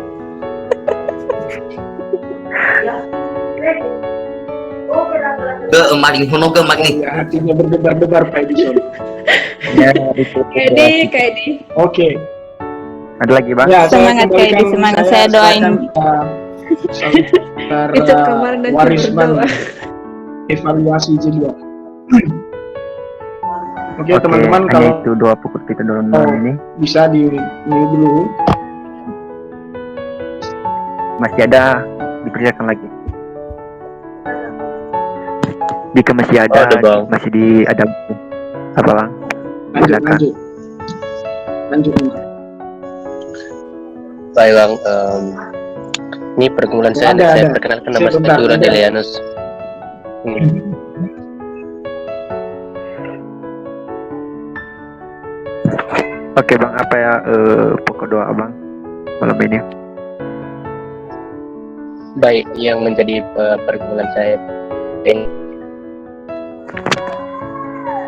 Maling hono ke maling. Ya, hatinya berdebar-debar Pak Edison. ya, Kayak Oke. ada lagi bang? Ya, Semangat, kembalikan- Kaidi, semangat. Saya doain. Saudara Itu kemarin dan Warisman berdoa. evaluasi kedua. Oke, Oke, teman-teman, hanya kalau itu doa pokok kita dalam ini. bisa di ini dulu. Masih ada, dikerjakan lagi. Jika masih ada, Ada, Bang. masih ada apa bang? Silakan. Lanjut. Baik bang, ini pergumulan Ya, saya, ada. saya perkenalkan nama Sebentar, saya Dura ada. Delianus. Oke bang, apa ya pokok doa bang malam ini? Baik, yang menjadi pergumulan saya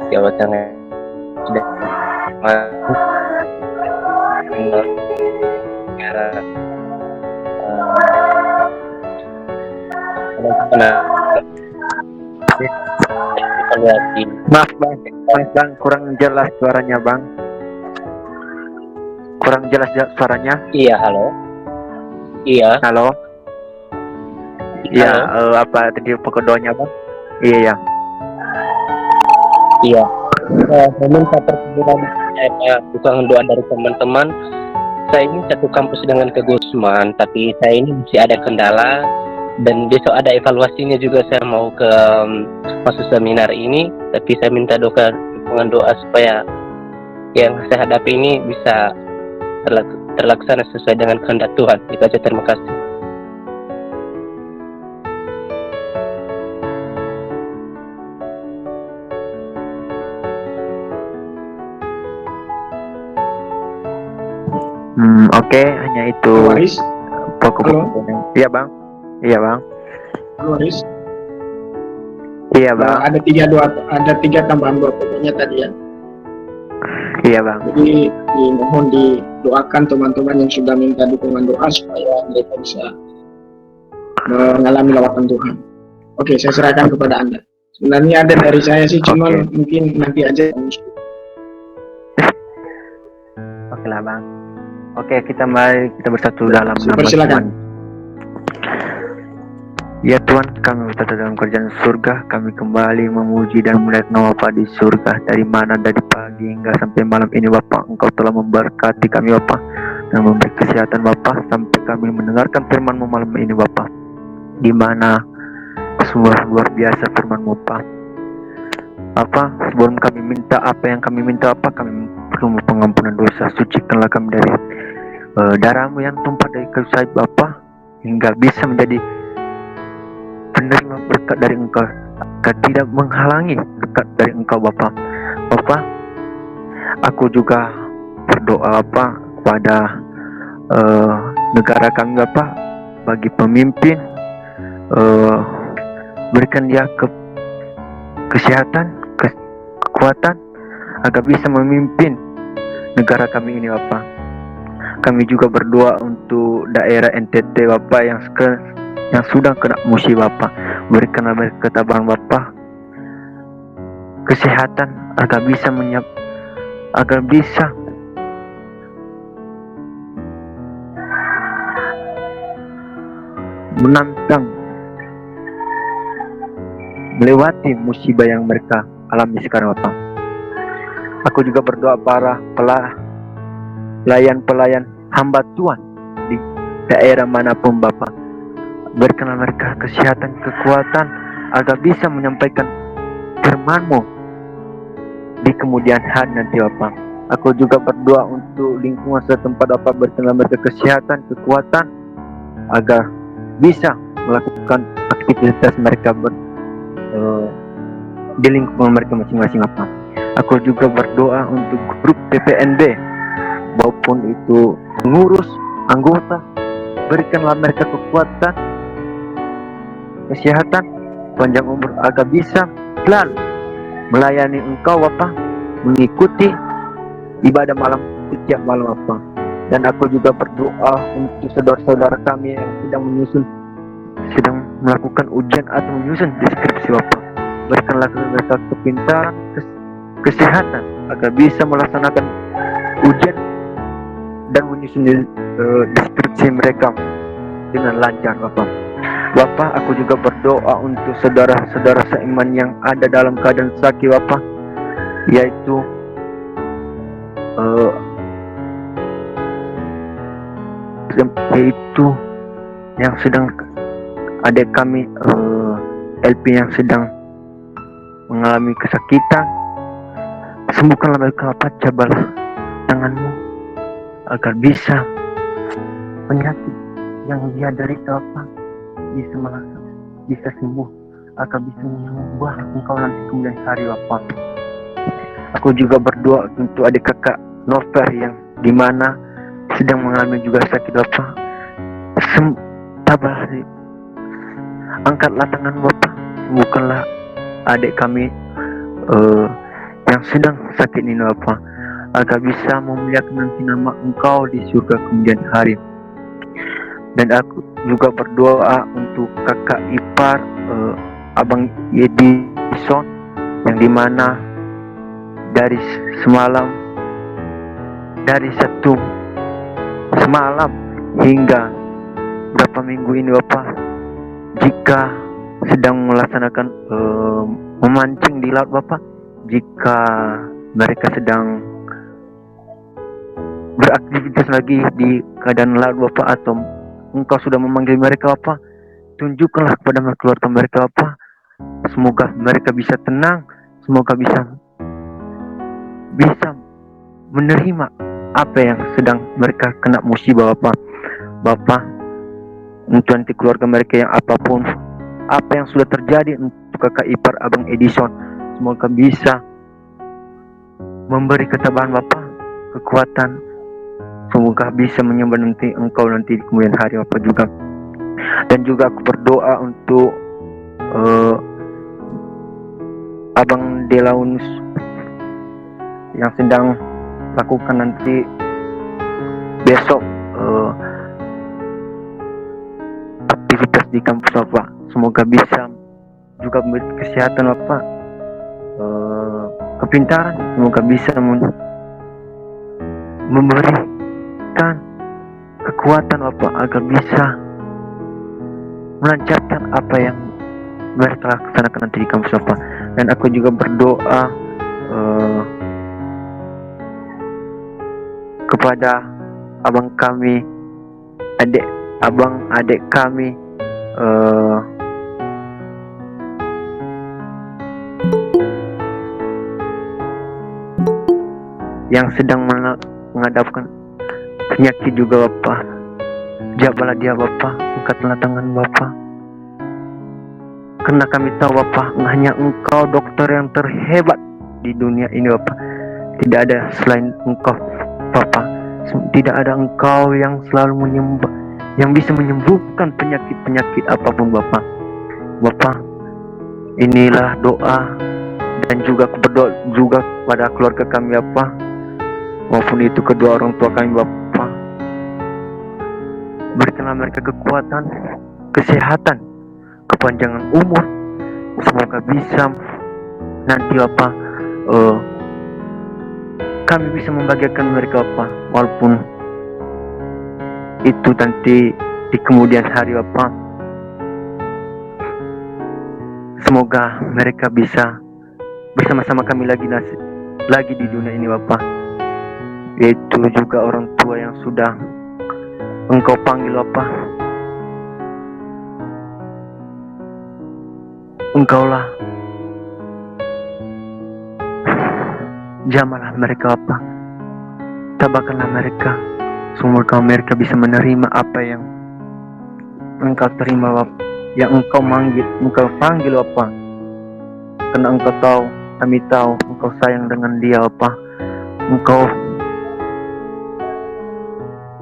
Jawa Tengah sudah Maaf bang, kurang jelas suaranya bang. Kurang jelas suaranya. Iya, halo. Iya. Halo. Iya, apa tadi pokok doanya bang? Iya. Iya. Saya minta perkebunan dukungan doa dari teman-teman. Saya ini satu kampus dengan ke Gusman, tapi saya ini masih ada kendala dan besok ada evaluasinya juga. Saya mau ke masuk seminar ini, tapi saya minta dukungan doa supaya yang saya hadapi ini bisa terlaksana sesuai dengan kehendak Tuhan. Itu aja, terima kasih. Oke, hanya itu Waris. pokok. Iya bang. Waris. Iya bang. Ada tiga tambahan doa pokoknya tadi ya. Iya bang. Jadi mohon didoakan teman-teman yang sudah minta dukungan doa supaya mereka bisa mengalami lawatan Tuhan. Oke, saya serahkan kepada Anda. Sebenarnya ada dari saya sih, cuman mungkin nanti aja. Oke lah bang. Oke, mari kita bersatu dalam nama Silakan. Tuhan. Ya Tuhan, kami berada dalam kerjaan surga. Kami kembali memuji dan melihat nama Bapa di surga. Dari mana dari pagi hingga sampai malam ini Bapa, Engkau telah memberkati kami Bapa dan memberi kesehatan Bapa sampai kami mendengarkan firman-Mu malam ini Bapa. Di mana sungguh luar biasa firman-Mu Bapa. Sebelum kami minta apa yang kami minta kami perlu pengampunan dosa. Sucikanlah kami dari darah-Mu yang tumpah dari kayu salib Bapa, hingga bisa menjadi penerima berkat dari Engkau, agar tidak menghalangi berkat dari Engkau Bapa. Aku juga berdoa kepada negara kami Bapa, bagi pemimpin, berikan dia kesehatan, kekuatan agar bisa memimpin negara kami ini Bapa. Kami juga berdoa untuk daerah NTT Bapa yang sudah kena musibah Bapa. Berikanlah ketabahan Bapa, kesehatan agar bisa menantang melewati musibah yang mereka alami sekarang Bapa. Aku juga berdoa para pelayan hamba Tuhan di daerah manapun Bapa. Berikanlah mereka kesehatan, kekuatan agar bisa menyampaikan firman-Mu di kemudian hari nanti Bapa. Aku juga berdoa untuk lingkungan setempat Bapa, berikanlah mereka kesehatan, kekuatan agar bisa melakukan aktivitas mereka di lingkungan mereka masing-masing Bapa. Aku juga berdoa untuk grup PPNB maupun itu pengurus, anggota, berikanlah mereka kekuatan, kesehatan, panjang umur agar bisa selalu melayani Engkau Bapa, mengikuti ibadah malam setiap malam Bapa. Dan aku juga berdoa untuk saudara-saudara kami yang sedang melakukan ujian atau menyusun deskripsi Bapa. Berikanlah mereka kepintaran, kesehatan agar bisa melaksanakan ujian dan menyusun deskripsi mereka dengan lancar Bapa. Aku juga berdoa untuk saudara-saudara seiman yang ada dalam keadaan sakit Bapa, yaitu yang sedang adik kami LP yang sedang mengalami kesakitan. Sembuhkanlah mereka Bapa, cabalah tangan-Mu agar bisa penyakit yang dia derita Bapa bisa sembuh, agar bisa menyambut Engkau nanti kemudian hari Bapa. Aku juga berdoa untuk adik kakak Novel yang dimana sedang mengalami juga sakit Bapa. Tabah, angkatlah tangan Bapa, sembuhkanlah adik kami yang sedang sakit ini Bapa, agar bisa memuliakan nanti nama Engkau di surga kemudian hari. Dan aku juga berdoa untuk kakak ipar Abang Edison, yang dimana dari semalam, dari satu semalam hingga berapa minggu ini Bapak, jika sedang melaksanakan memancing di laut Bapak, jika mereka sedang beraktivitas lagi di keadaan laut Bapak, atau Engkau sudah memanggil mereka Bapak, tunjukkanlah kepada keluarga mereka Bapak, semoga mereka bisa tenang, semoga bisa menerima apa yang sedang mereka kena musibah Bapak. Untuk nanti keluarga mereka yang apapun apa yang sudah terjadi untuk kakak ipar Abang Edison, semoga bisa memberi ketabahan Bapak, kekuatan, semoga bisa menyembah nanti Engkau nanti di kemudian hari Bapak juga. Dan juga aku berdoa untuk Abang Delaunus yang sedang lakukan nanti besok aktivitas di kampus Bapak, semoga bisa juga memberi kesehatan Bapak, kepintaran, semoga bisa memberikan kekuatan Bapak agar bisa melancarkan apa yang mereka laksanakan nanti di kampus Bapak. Dan aku juga berdoa kepada abang kami, adik kami, yang sedang menghadapkan penyakit juga Bapak. Jabalah dia Bapak, angkatlah tangan Bapak, karena kami tahu Bapak, hanya Engkau dokter yang terhebat di dunia ini Bapak. Tidak ada selain Engkau Bapak. Tidak ada Engkau yang selalu yang bisa menyembuhkan penyakit-penyakit apapun Bapak. Bapak, inilah doa, dan juga aku berdoa juga pada keluarga kami Bapak, maupun itu kedua orang tua kami Bapak. Berikanlah mereka kekuatan, kesehatan, kepanjangan umur, semoga bisa nanti Bapak kami bisa membahagiakan mereka Bapak, walaupun itu nanti di kemudian hari Bapak. Semoga mereka bisa bersama-sama kami lagi di dunia ini Bapak. Yaitu juga orang tua yang sudah Engkau panggil Bapak. Engkaulah jamalah mereka Bapak, tabahkanlah mereka, semoga mereka bisa menerima apa yang Engkau terima Bapak, yang Engkau panggil Bapak, karena Engkau tahu, kami tahu Engkau sayang dengan dia Bapak. Engkau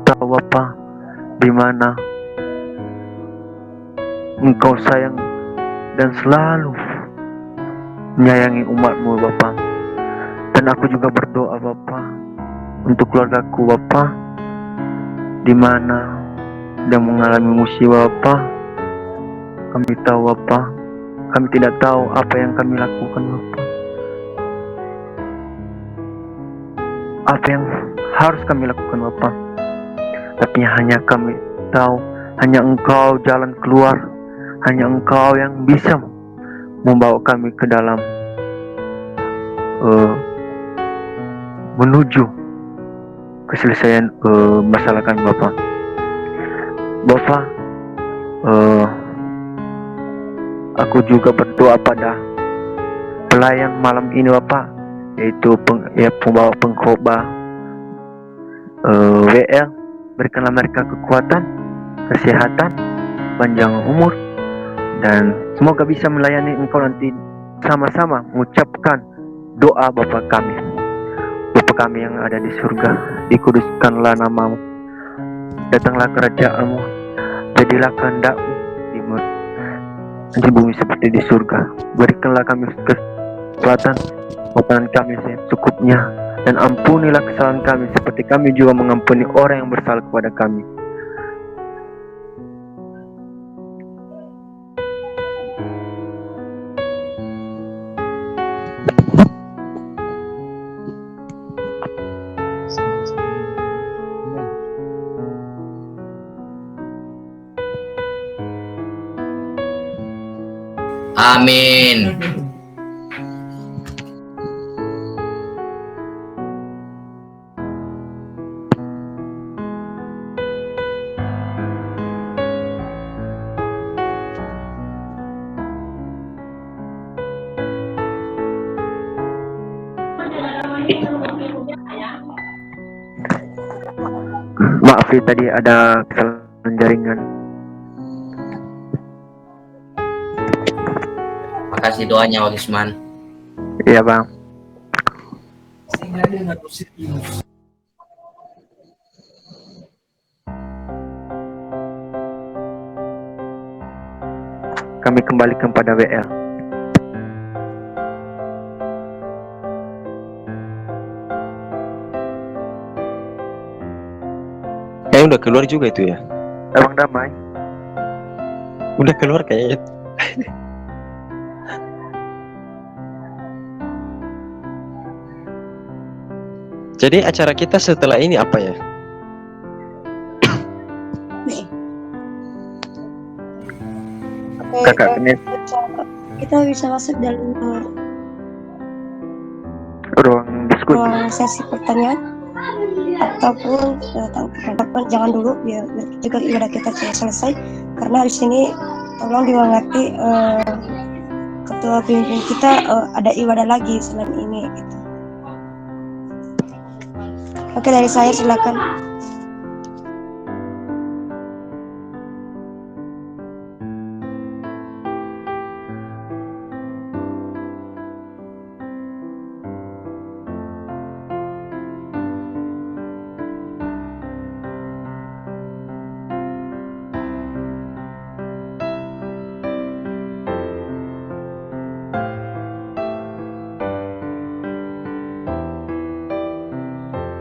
tahu Bapak di mana Engkau sayang dan selalu menyayangi umatmu Bapak. Dan aku juga berdoa Bapak untuk keluargaku Bapak, di mana sedang mengalami musibah Bapak. Kami tahu Bapak, kami tidak tahu apa yang kami lakukan Bapak, apa yang harus kami lakukan Bapak. Tapi hanya kami tahu, hanya Engkau jalan keluar, hanya Engkau yang bisa membawa kami ke dalam menuju keselesaian masalah kami Bapak. Bapak, aku juga berdoa pada pelayan malam ini Bapak, yaitu pembawa pengkhotbah WL. Berikanlah mereka kekuatan, kesehatan, panjang umur, dan semoga bisa melayani Engkau nanti sama-sama mengucapkan doa Bapa kami. Bapa kami yang ada di surga, dikuduskanlah namamu, datanglah kerajaan-Mu, jadilah kehendak-Mu di bumi seperti di surga. Berikanlah kami kekuatan makanan kami secukupnya, dan ampunilah kesalahan kami seperti kami juga mengampuni orang yang bersalah kepada kami. Amin. Maaf ya, tadi ada kesalahan jaringan. Makasih doanya Olisman. Iya bang. Kami kembalikan pada WL. Udah keluar juga itu ya? Abang Damai? Udah keluar kayaknya. Jadi acara kita setelah ini apa ya? Kakak Kenes. Kita bisa masuk dalam Ruang diskusi. ruang sesi pertanyaan ataupun tanggapan. Jangan dulu biar juga ibadah kita selesai, karena di sini tolong dimengerti ketua pimpin kita ada ibadah lagi selain ini gitu. Oke, dari saya silakan.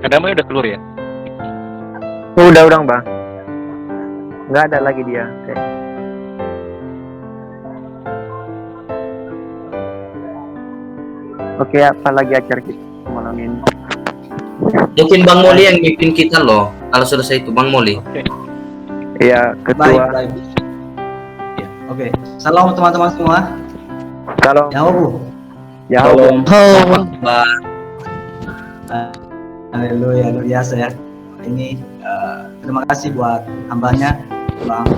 Damai udah keluar ya? Udah bang. Nggak ada lagi dia. Oke, apa lagi acara kita malam ini? Mungkin Bang Moli yang mimpin kita loh. Kalau selesai itu Bang Moli. Iya, ketua. Baik. Ya, oke. Salam teman-teman semua. Salam. Ya Bu. Ya Salam. Bang. Haleluya, luar biasa ya. Ini terima kasih buat hambanya Bang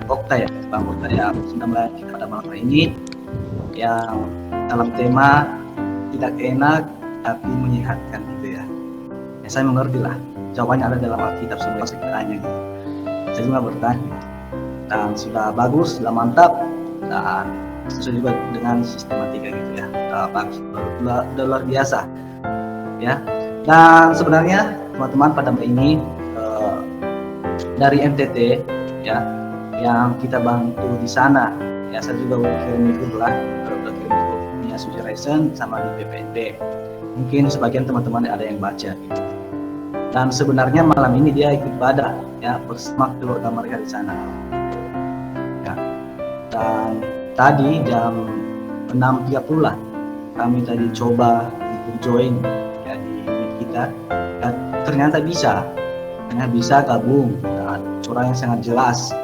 Okta ya, Bang Okta yang sudah melayani kita pada malam hari ini, yang dalam tema tidak enak tapi menyehatkan gitu ya. Ya saya mengerti lah, jawabannya ada dalam Alkitab semua sekiranya gitu. Saya juga bertanya dan sudah bagus, sudah mantap dan sesuai juga dengan sistematika gitu ya. Bagus, luar biasa ya. Dan sebenarnya teman-teman pada hari ini dari MTT ya, yang kita bantu di sana ya, saya juga kirim itu lah, punya Suci Raisen sama di PPNB. Mungkin sebagian teman-teman ada yang baca gitu. Dan sebenarnya malam ini dia ikut ibadah ya bersama keluarga mereka di sana ya. Dan tadi jam 6.30 lah kami tadi coba ikut join ya di kita, dan ternyata bisa gabung dan suaranya sangat jelas.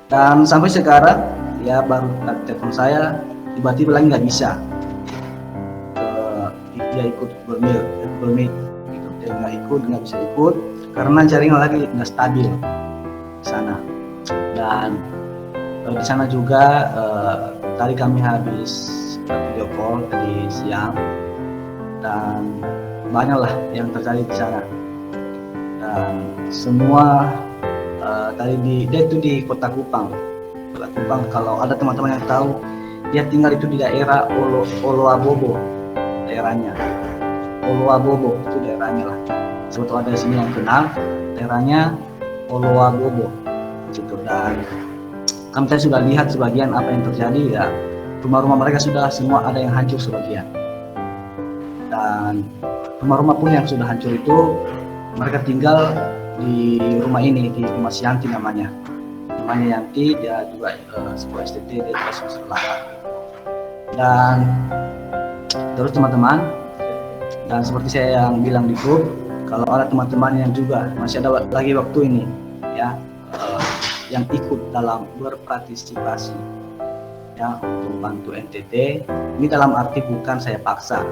Dan sampai sekarang ya baru telepon saya tiba-tiba lagi nggak bisa, dia ikut bermil gitu. Dia nggak bisa ikut karena jaringan lagi nggak stabil di sana. Dan di sana juga tadi kami habis video call tadi siang, dan banyaklah yang terjadi di sana. Dan semua tadi dia itu di Kota Kupang. Kalau ada teman-teman yang tahu, dia tinggal itu di daerah Oloabobo daerahnya. Oloabobo itu daerahnya lah. Sebetulnya ada di sini yang kenal daerahnya Oloabobo gitu. Dan kami sudah lihat sebagian apa yang terjadi ya. Rumah-rumah mereka sudah semua ada yang hancur sebagian. Dan rumah-rumah pun yang sudah hancur itu mereka tinggal di rumah ini, di rumah si Yanti namanya Yanti, dia juga sekolah STT, dia juga sekolah. Dan terus teman-teman, dan seperti saya yang bilang di grup, kalau ada teman-teman yang juga masih ada lagi waktu ini ya, yang ikut dalam berpartisipasi ya untuk bantu NTT, ini dalam arti bukan saya paksa,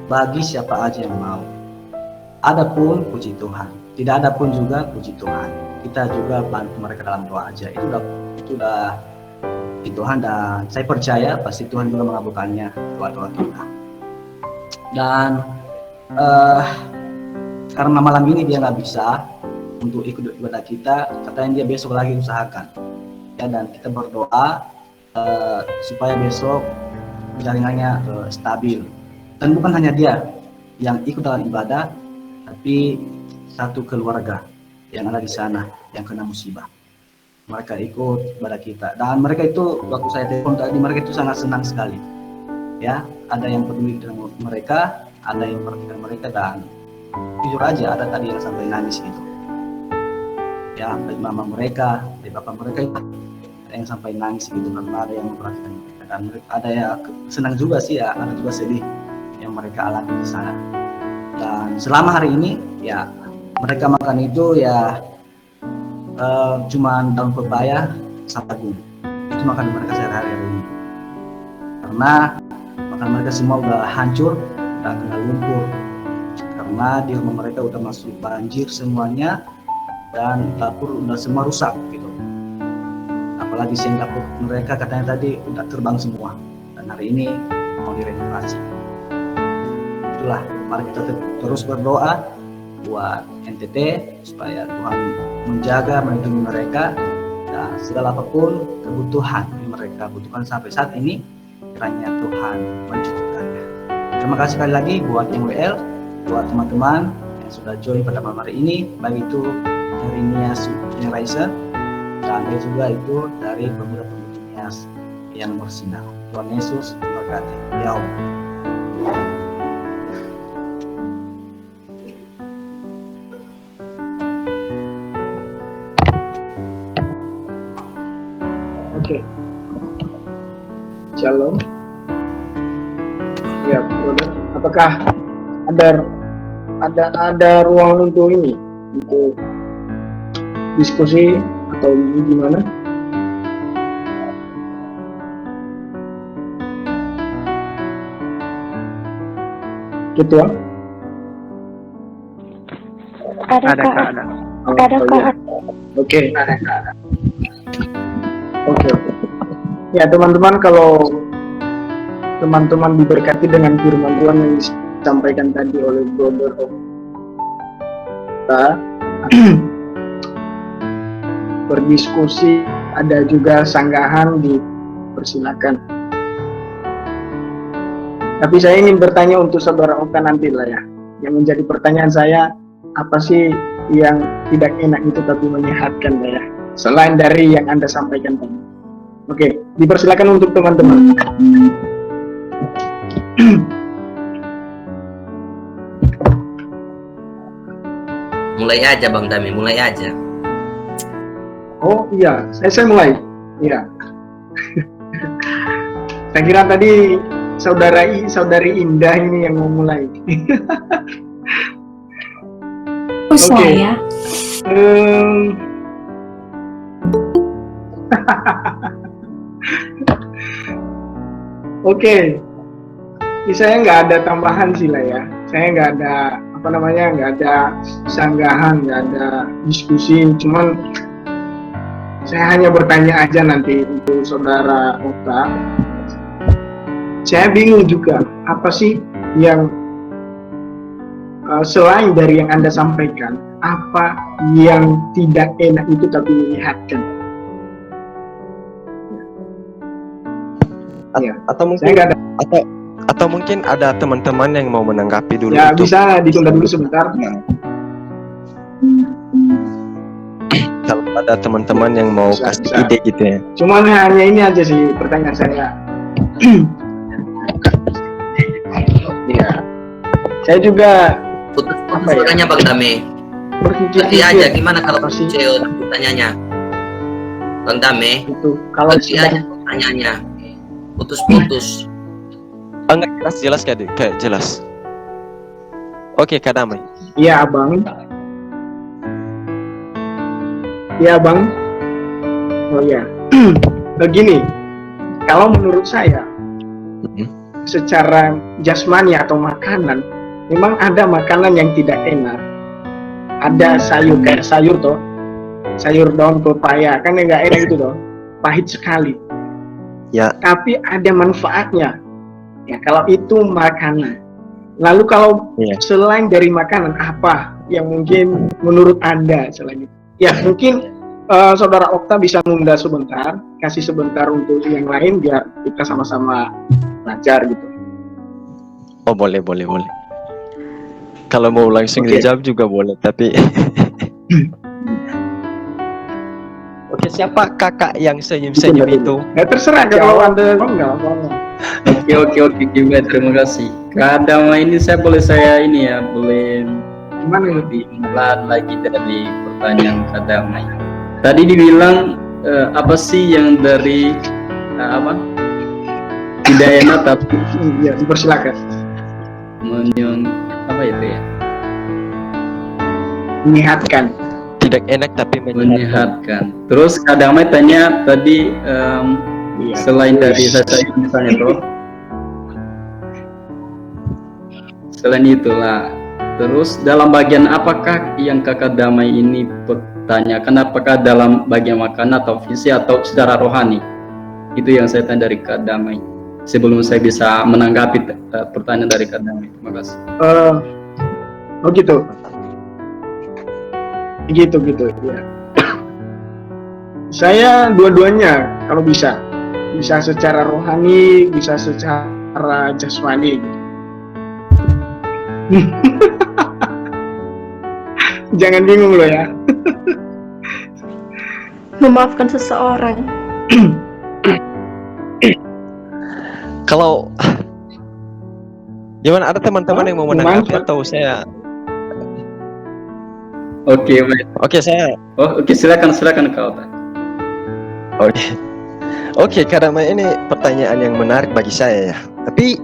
bagi siapa aja yang mau. Adapun puji Tuhan, tidak ada pun juga puji Tuhan, kita juga bantu mereka dalam doa aja, itu udah di Tuhan, dan saya percaya pasti Tuhan juga mengabulkannya doa-doa kita. Dan karena malam ini dia nggak bisa untuk ikut ibadah kita, katanya dia besok lagi usahakan ya, dan kita berdoa supaya besok jaringannya stabil. Dan bukan hanya dia yang ikut dalam ibadah, tapi satu keluarga yang ada di sana yang kena musibah, mereka ikut ibadah kita, dan mereka itu waktu saya telepon tadi, mereka itu sangat senang sekali ya, ada yang peduli dengan mereka, ada yang memperhatikan mereka, dan jujur aja ada tadi yang sampai nangis gitu ya, dari mama mereka, dari bapak mereka, ada yang sampai nangis gitu karena ada yang memperhatikan mereka, dan ada yang senang juga sih ya, ada juga sedih yang mereka alami di sana. Dan selama hari ini ya mereka makan itu ya cuman daun pepaya sama jagung, itu makan mereka sehari-hari ini, karena makan mereka semua udah hancur dan kena lumpur, karena di rumah mereka udah masuk banjir semuanya, dan dapur udah semua rusak gitu, apalagi seng dapur mereka katanya tadi udah terbang semua, dan hari ini mau direnovasi. Itulah, mari kita terus berdoa buat NTT supaya Tuhan menjaga, melindungi mereka, dan segala apapun kebutuhan yang mereka butuhkan sampai saat ini, kiranya Tuhan mencukupkannya. Terima kasih sekali lagi buat MWL, buat teman-teman yang sudah join pada malam hari ini, baik itu dari Nias Generation, dan juga itu dari pemuda-pemudi Nias yang bersinar. Tuhan Yesus memberkati. Ya Allah. Oke. Shalom. Ya, brother. Apakah ada ruang untuk ini, untuk diskusi atau gimana? Gitu ya? Ada Kak. Ada Kak. Oke. Oke. Ya teman-teman, kalau teman-teman diberkati dengan firman Tuhan yang disampaikan tadi oleh Brother kita berdiskusi, ada juga sanggahan, dipersilakan. Tapi saya ingin bertanya untuk saudara Oka nanti lah ya. Yang menjadi pertanyaan saya, apa sih yang tidak enak itu tapi menyehatkan lah ya, selain dari yang Anda sampaikan tadi. Oke, dipersilakan untuk teman-teman. Mulai aja Bang Dami, mulai aja. Oh iya, saya mulai. Iya. Saya kira tadi saudari Indah ini yang mau mulai. Saya. Oke. Saya nggak ada tambahan sih lah ya. Saya nggak ada nggak ada sanggahan, nggak ada diskusi. Cuman saya hanya bertanya aja nanti untuk saudara Oka. Saya bingung juga, apa sih yang selain dari yang Anda sampaikan, apa yang tidak enak itu tapi menyehatkan? Atau mungkin ada teman-teman yang mau menanggapi dulu. Ya, bisa ditunda dulu sebentar. Kalau ada teman-teman yang mau kasih ide gitu ya. Cuman hanya ini aja sih pertanyaan saya. Ya. Saya juga Putus-putus suaranya Bang Dame. Nanti aja gimana kalau CEO pertanyaannya? Bang Dame, itu kalau nanti aja pertanyaannya. Putus-putus. Enggak jelas kayak jelas. Oke, Kak Damai. Iya, Abang. Iya, Bang. Oh ya. Begini, kalau menurut saya secara jasmani atau makanan, memang ada makanan yang tidak enak. Ada sayur kayak sayur toh, sayur daun pepaya kan nggak enak itu toh, pahit sekali. Ya. Tapi ada manfaatnya. Ya kalau itu makanan. Lalu kalau selain dari makanan apa yang mungkin menurut Anda selain itu? Ya mungkin Saudara Okta bisa nunda sebentar, kasih sebentar untuk yang lain biar kita sama-sama belajar gitu. Oh boleh. Kalau mau langsung dijawab juga boleh, tapi Oke, siapa kakak yang senyum-senyum itu? Ya terserah kalau Anda enggak. Oke, gimana? Terima kasih. Kak Damai ini boleh gimana lebih melan lagi dari pertanyaan Kak Damai. Tadi dibilang apa sih yang dari tidak enak tapi ya dipersilakan. Apa itu ya? Menyehatkan. Tidak enak tapi menyehatkan. Terus Kak Damai tanya tadi selain dari saya misalnya tuh, selain itulah. Terus dalam bagian apakah yang Kakak Damai ini pertanyakan, apakah dalam bagian makanan atau visi atau secara rohani? Itu yang saya tanya dari Kak Damai. Sebelum saya bisa menanggapi pertanyaan dari Kak Damai. Terima kasih. Oh gitu. Gitu ya. Saya dua-duanya kalau bisa secara rohani, bisa secara jasmani gitu. Jangan bingung loh ya. Memaafkan seseorang. Kalau gimana, ada teman-teman yang mau menanggapi atau saya? Oke, baik. Saya. Oke, silakan kau. Oke, karena ini pertanyaan yang menarik bagi saya ya. Tapi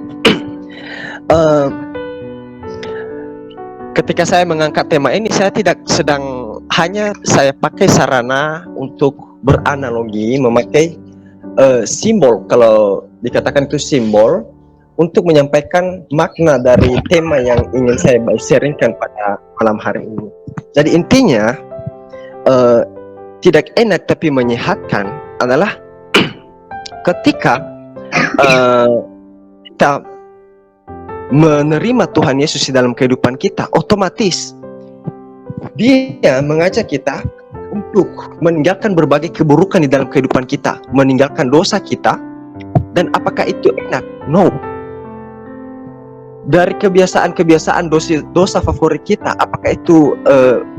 ketika saya mengangkat tema ini, saya tidak sedang hanya saya pakai sarana untuk beranalogi, memakai simbol, kalau dikatakan itu simbol, untuk menyampaikan makna dari tema yang ingin saya sharingkan pada malam hari ini. Jadi intinya tidak enak tapi menyehatkan adalah ketika kita menerima Tuhan Yesus di dalam kehidupan kita, otomatis Dia mengajak kita untuk meninggalkan berbagai keburukan di dalam kehidupan kita, meninggalkan dosa kita. Dan apakah itu enak? No. Dari kebiasaan-kebiasaan dosa favorit kita, apakah itu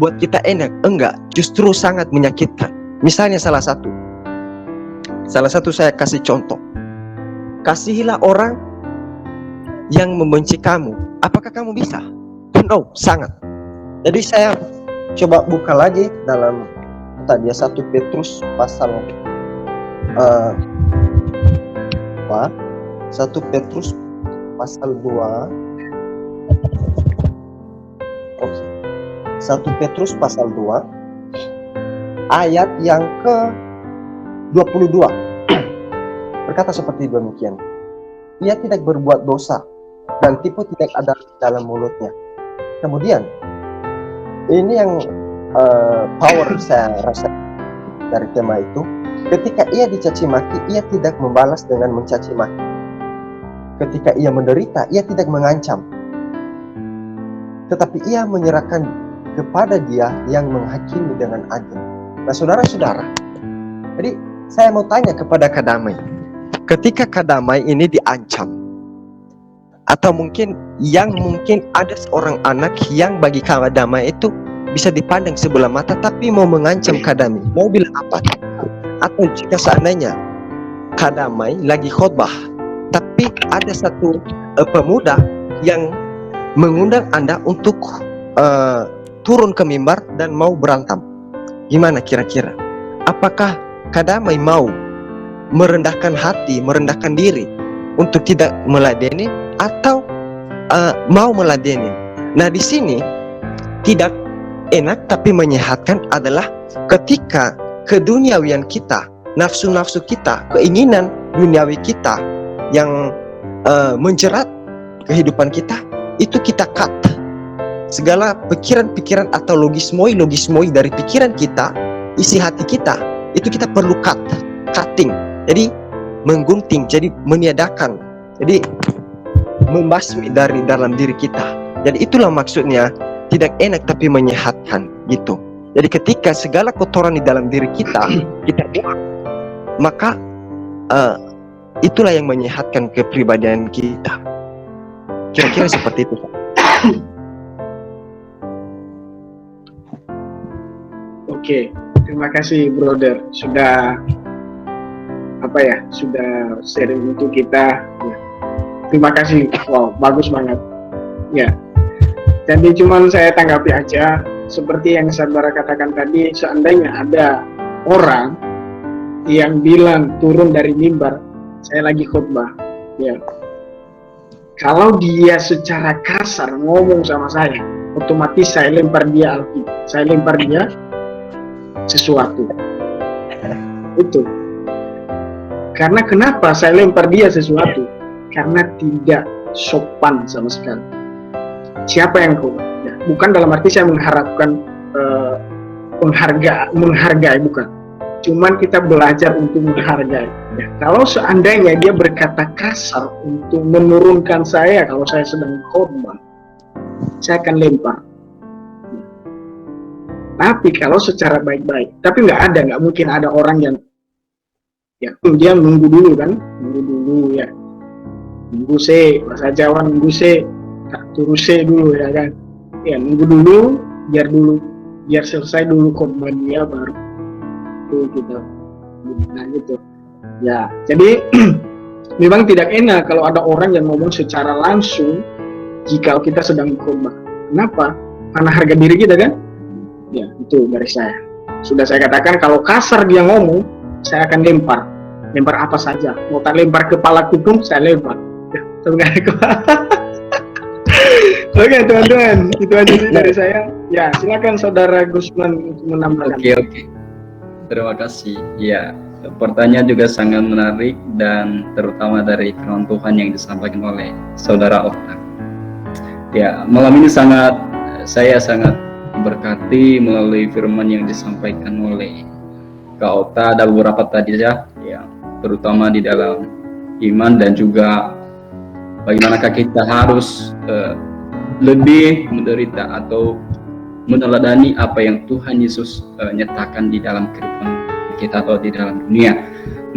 buat kita enak? Enggak, justru sangat menyakitkan. Misalnya salah satu saya kasih contoh. Kasihilah orang yang membenci kamu. Apakah kamu bisa? No, sangat. Jadi saya coba buka lagi dalam tadi 1 Petrus pasal 1 Petrus pasal 2. Oke. 1 Petrus pasal 2 ayat yang ke-22 berkata seperti demikian. Ia tidak berbuat dosa dan tipu tidak ada dalam mulutnya. Kemudian ini yang power saya rasa dari tema itu. Ketika ia dicaci maki, ia tidak membalas dengan mencaci maki. Ketika ia menderita, ia tidak mengancam, tetapi ia menyerahkan kepada Dia yang menghakimi dengan adil. Nah, saudara-saudara, jadi saya mau tanya kepada Kak Damai, ketika Kak Damai ini diancam, atau mungkin ada seorang anak yang bagi Kak Damai itu bisa dipandang sebelah mata, tapi mau mengancam Kak Damai, mau bilang apa? Atau jika seandainya Kak Damai lagi khotbah, tapi ada satu pemuda yang mengundang Anda untuk turun ke mimbar dan mau berantem. Gimana kira-kira? Apakah Kadamai mau merendahkan hati, merendahkan diri untuk tidak meladeni, atau mau meladeni? Nah, di sini tidak enak tapi menyehatkan adalah ketika keduniawian kita, nafsu-nafsu kita, keinginan duniawi kita yang menjerat kehidupan kita, itu kita cut. Segala pikiran-pikiran atau logismoi dari pikiran kita, isi hati kita, itu kita perlu cutting. Jadi menggunting, jadi meniadakan, jadi membasmi dari dalam diri kita. Jadi itulah maksudnya tidak enak tapi menyehatkan gitu. Jadi ketika segala kotoran di dalam diri kita buang, maka itulah yang menyehatkan kepribadian kita. Kira-kira seperti itu. Oke, terima kasih brother sudah sudah sharing untuk kita. Ya. Terima kasih, wow, bagus banget. Ya, jadi cuman saya tanggapi aja seperti yang saudara katakan tadi, seandainya ada orang yang bilang turun dari mimbar, saya lagi khutbah, ya. Kalau dia secara kasar ngomong sama saya, otomatis saya lempar dia Alkitab, saya lempar dia sesuatu. Itu. Karena kenapa saya lempar dia sesuatu? Karena tidak sopan sama sekali. Siapa yang kau? Ya, bukan dalam arti saya mengharapkan menghargai, bukan. Cuman kita belajar untuk menghargai. Ya, kalau seandainya dia berkata kasar untuk menurunkan saya, kalau saya sedang khotbah, saya akan lempar. Tapi kalau secara baik-baik, tapi nggak mungkin ada orang yang ya dia nunggu dulu kan, nunggu se, bahasa Jawa nunggu se, turus se dulu ya kan, ya nunggu dulu, biar selesai dulu khotbah dia baru itu kita, nah gitu, ya jadi memang tidak enak kalau ada orang yang ngomong secara langsung jika kita sedang khotbah. Kenapa? Karena harga diri kita kan. Ya, itu dari saya. Sudah saya katakan kalau kasar dia ngomong, saya akan lempar. Lempar apa saja. Mau tak lempar kepala kupung, saya lempar. Ya, oke, teman-teman, itu aja sih dari saya. Ya, silakan saudara Gusman untuk menambahkan. Oke. Terima kasih. Ya, pertanyaan juga sangat menarik dan terutama dari firman Tuhan yang disampaikan oleh saudara Okta. Ya, malam ini saya sangat berkati melalui firman yang disampaikan oleh Kak Ota. Ada beberapa tadi ya, terutama di dalam iman dan juga bagaimanakah kita harus lebih menderita atau meneladani apa yang Tuhan Yesus nyatakan di dalam kehidupan kita atau di dalam dunia.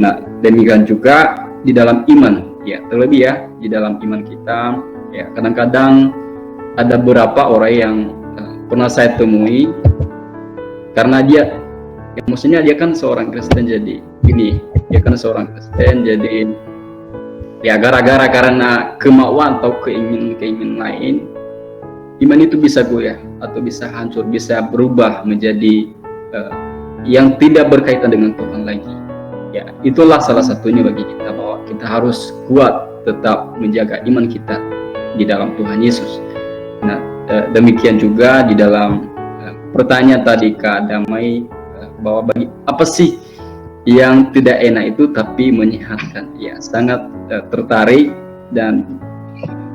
Nah, demikian juga di dalam iman, ya terlebih ya di dalam iman kita. Ya kadang-kadang ada beberapa orang yang pernah saya temui, karena dia, ya maksudnya dia kan seorang Kristen, jadi gini, dia kan seorang Kristen, jadi ya gara-gara karena kemauan atau keinginan lain, iman itu bisa goyah atau bisa hancur, bisa berubah menjadi yang tidak berkaitan dengan Tuhan lagi. Ya itulah salah satunya bagi kita bahwa kita harus kuat tetap menjaga iman kita di dalam Tuhan Yesus. Nah, demikian juga di dalam pertanyaan tadi Kak Damai, bahwa bagi apa sih yang tidak enak itu tapi menyehatkan. Ya sangat tertarik, dan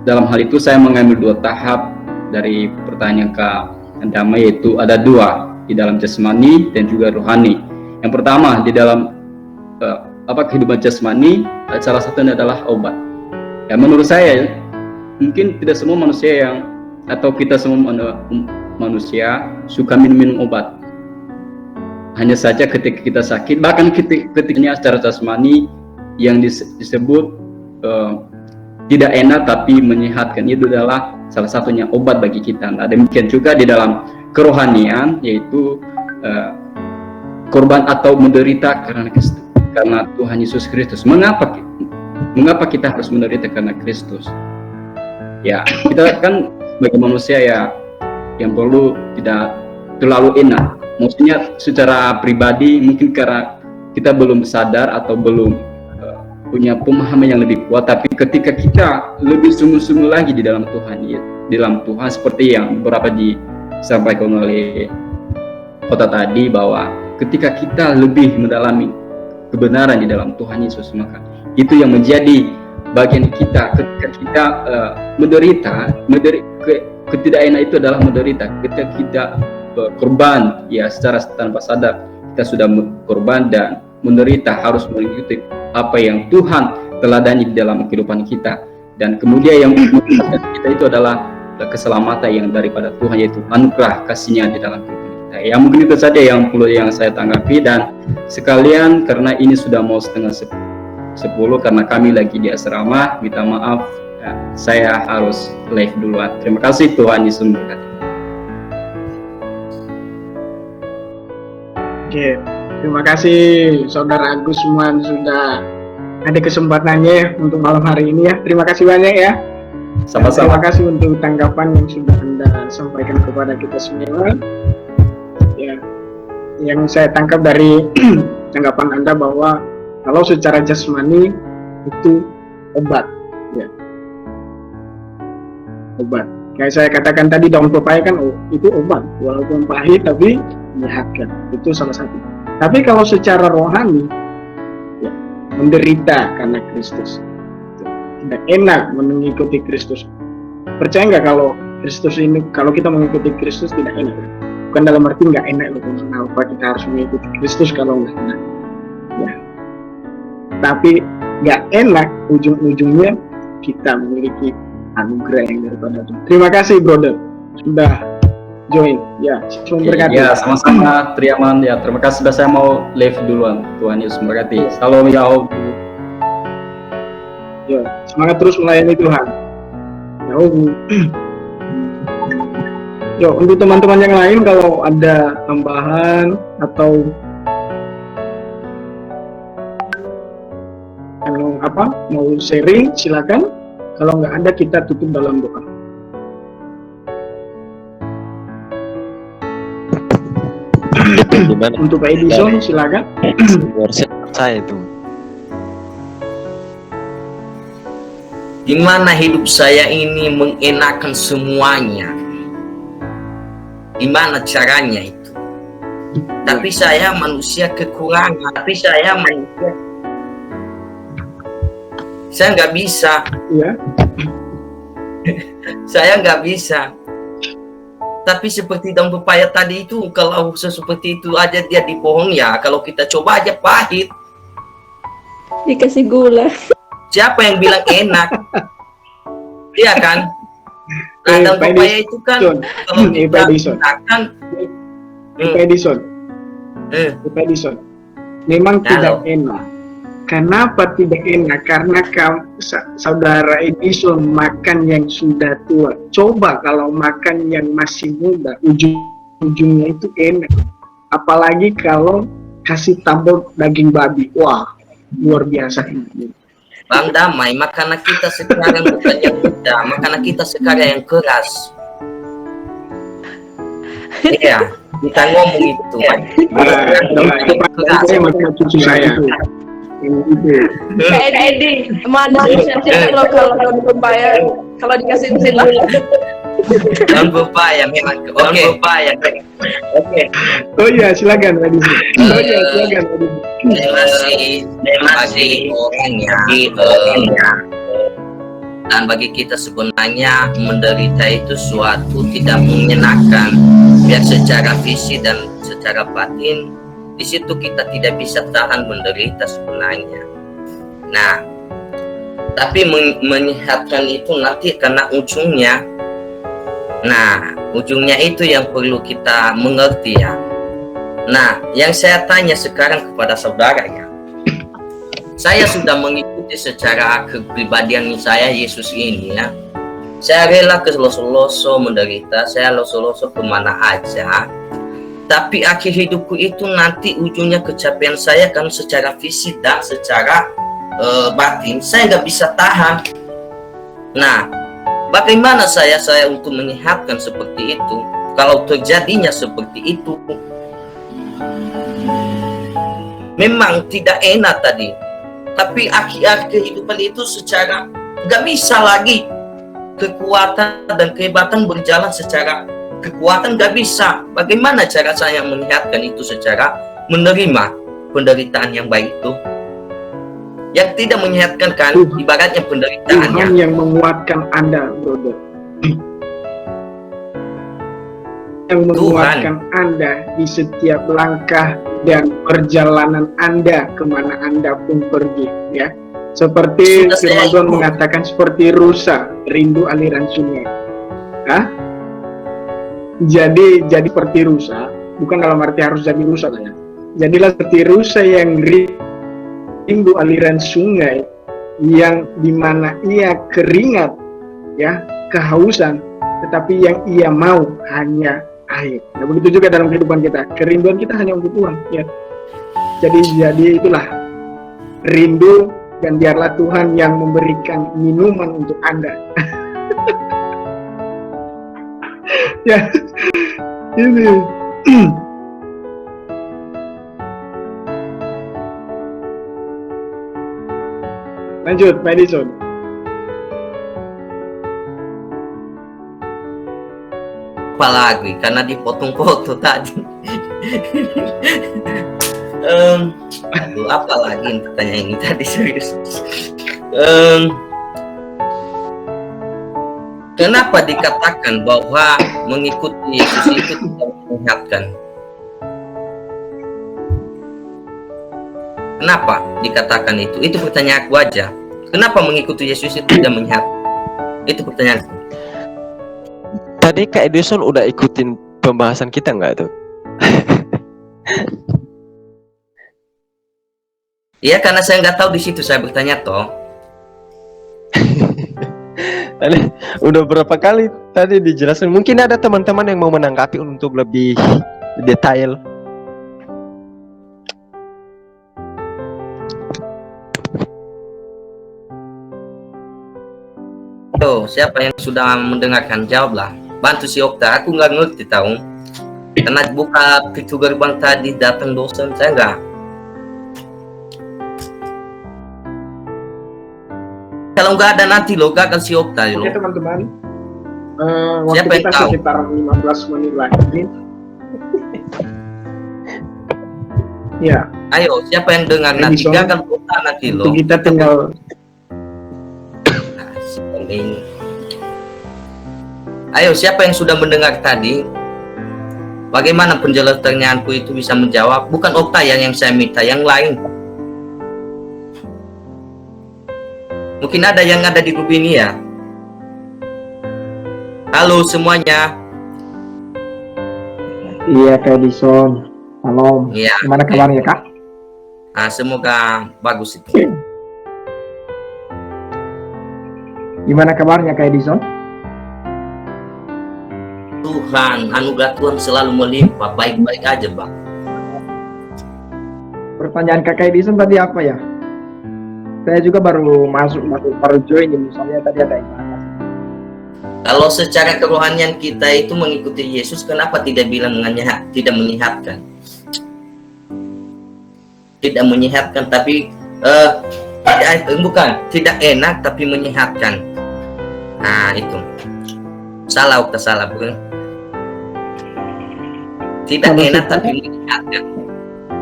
dalam hal itu saya mengambil 2 tahap dari pertanyaan Kak Damai, yaitu ada 2, di dalam jasmani dan juga rohani. Yang pertama di dalam kehidupan jasmani, salah satunya adalah obat. Ya menurut saya mungkin tidak semua manusia atau kita semua manusia suka minum obat. Hanya saja ketika kita sakit, bahkan ketikanya secara jasmani yang disebut tidak enak tapi menyehatkan, itu adalah salah satunya obat bagi kita. Nah, demikian juga di dalam kerohanian, yaitu korban atau menderita karena Tuhan Yesus Kristus. Mengapa kita harus menderita karena Kristus? Ya, kita kan sebagai manusia ya yang perlu tidak terlalu enak. Maksudnya secara pribadi mungkin karena kita belum sadar atau belum punya pemahaman yang lebih kuat, tapi ketika kita lebih sungguh-sungguh lagi di dalam Tuhan, ya, di dalam Tuhan seperti yang beberapa disampaikan oleh Kota tadi, bahwa ketika kita lebih mendalami kebenaran di dalam Tuhan Yesus, maka itu yang menjadi bagian kita ketika kita menderita. Ketidakenak itu adalah menderita ketika kita korban, ya secara tanpa sadar kita sudah korban dan menderita, harus mengikuti apa yang Tuhan teladani di dalam kehidupan kita, dan kemudian yang menyelamatkan kita itu adalah keselamatan yang daripada Tuhan, yaitu anugerah kasih-Nya di dalam kehidupan kita. Ya mungkin itu saja yang perlu yang saya tanggapi, dan sekalian karena ini sudah mau setengah 10 karena kami lagi di asrama, minta maaf saya harus live duluan. Terima kasih, Tuhan Yesus memberkati. Oke, terima kasih Saudara Gusman sudah ada kesempatannya untuk malam hari ini ya. Terima kasih banyak ya. Sama-sama. Terima kasih untuk tanggapan yang sudah Anda sampaikan kepada kita semua. Ya, yang saya tangkap dari tanggapan Anda bahwa kalau secara jasmani itu obat, ya. Obat. Kayak saya katakan tadi, daun pepaya kan itu obat, walaupun pahit tapi menyehatkan. Itu salah satu. Tapi kalau secara rohani, ya, menderita karena Kristus. Tidak enak mengikuti Kristus. Percaya nggak kalau Kristus ini, kalau kita mengikuti Kristus tidak enak? Bukan dalam arti nggak enak loh, kenapa kita harus mengikuti Kristus kalau nggak enak? Ya. Tapi nggak enak, ujung-ujungnya kita memiliki anugerah yang daripada Tuhan. Terima kasih, brother, sudah join. Ya, Tuhan berkati. Ya, sama-sama, Triaman. Ya, terima kasih. Sudah saya mau live duluan. Tuhan Yesus memberkati. Salam Yahoo. Ya, semangat terus melayani Tuhan. Yahoo. Yo, untuk teman-teman yang lain kalau ada tambahan atau mau sharing silakan. Kalau nggak ada, kita tutup dalam doa. Untuk Pak Edison silakan. Saya itu. Gimana hidup saya ini mengenakan semuanya? Gimana caranya itu? Tapi saya manusia kekurangan. Saya nggak bisa. Ya. Saya nggak bisa. Tapi seperti daun pepaya tadi itu, kalau seperti itu aja dia di pohon, ya kalau kita coba aja pahit. Dikasih gula. Siapa yang bilang enak? Iya kan? Nah, daun pepaya itu kan kalau kita gunakan Pak Edison, memang tidak enak. Kenapa tidak enak? Karena saudara Edison makan yang sudah tua. Coba kalau makan yang masih muda, ujung-ujungnya itu enak. Apalagi kalau kasih tambah daging babi. Wah, luar biasa ini. Bang Damai, makanan kita sekarang bukan yang muda, makanan kita sekarang yang keras. Iya, kita ngomong itu. Cucu saya. Edi, mana siap-siap lo kalau daun pepaya kalau dikasih silah. Daun pepaya memang. Oke. Oh iya, silakan Edi. Terima kasih orangnya. Dan bagi kita sebenarnya menderita itu suatu tidak menyenangkan, biar secara fisik dan secara batin. Di situ kita tidak bisa tahan menderita sebenarnya. Nah, tapi menyehatkan itu nanti karena ujungnya. Nah, ujungnya itu yang perlu kita mengerti ya. Nah, yang saya tanya sekarang kepada saudara ya. Saya sudah mengikuti secara kepribadian saya Yesus ini ya. Saya rela ke loso-loso menderita, saya loso-loso kemana aja. Tapi akhir hidupku itu nanti ujungnya kecapean saya kan secara fisik dan secara batin saya nggak bisa tahan. Nah, bagaimana saya untuk menyehatkan seperti itu? Kalau terjadinya seperti itu, memang tidak enak tadi. Tapi akhir kehidupan itu secara gak bisa lagi kekuatan dan kehebatan berjalan secara kekuatan, gak bisa. Bagaimana cara saya menyehatkan itu secara menerima penderitaan yang baik itu? Yang tidak menyehatkan kan, ibaratnya penderitaannya. Tuhan yang menguatkan Anda, brother. Yang menguatkan Anda di setiap langkah dan perjalanan Anda kemana Anda pun pergi, ya. Seperti firman Tuhan mengatakan, seperti rusa rindu aliran sungai. Hah? Jadi seperti rusa, bukan dalam arti harus jadi rusa, ya. Jadilah seperti rusa yang rindu aliran sungai, yang dimana ia keringat, ya, kehausan, tetapi yang ia mau hanya air. Nah, begitu juga dalam kehidupan kita, kerinduan kita hanya untuk Tuhan, ya. Jadi itulah rindu, dan biarlah Tuhan yang memberikan minuman untuk Anda. Ya, ini. Lanjut, Pak Edison. Apalagi karena dipotong-potong tadi. Aduh, apalagi pertanyaan ini tadi, serius. Kenapa dikatakan bahwa mengikuti Yesus itu tidak menyehatkan? Kenapa dikatakan itu? Itu pertanyaan aku aja. Kenapa mengikuti Yesus itu tidak menyehatkan? Itu pertanyaan. Tadi Kak Edison udah ikutin pembahasan kita nggak tuh? Iya, karena saya nggak tahu di situ saya bertanya toh. Tadi udah berapa kali tadi dijelasin. Mungkin ada teman-teman yang mau menanggapi untuk lebih detail. Tuh, siapa yang sudah mendengarkan, jawablah. Bantu si Okta, aku nggak ngerti tahu. Karena buka pintu gerbang tadi datang dosen, saya nggak. Kalau nggak ada nanti lo gagal si Okta lo. Oke teman-teman, waktu Siapa yang kita tahu? sekitar 15 menit lagi. Ya. Ayo, siapa yang dengar nanti gagal Okta nanti lo. Kita tinggal. Ayo, siapa yang sudah mendengar tadi? Bagaimana penjelasan pertanyaanku itu bisa menjawab? Bukan Okta yang saya minta, yang lain. Mungkin ada yang ada di grup ini ya. Halo semuanya. Iya Kak Edison. Halo. Iya. Gimana kabarnya Kak? Semoga bagus itu. Gimana kabarnya Kak Edison? Tuhan, anugerah Tuhan selalu melimpah, baik-baik aja Bang. Pertanyaan Kak Edison tadi apa ya? Saya juga baru baru join, misalnya tadi ada ibadah. Kalau secara kerohanian kita itu mengikuti Yesus, kenapa tidak bilang tidak menyehatkan? Tidak menyehatkan, tapi tidak enak tapi menyehatkan. Nah itu salah, Okta salah bukan? Tidak enak tapi menyehatkan.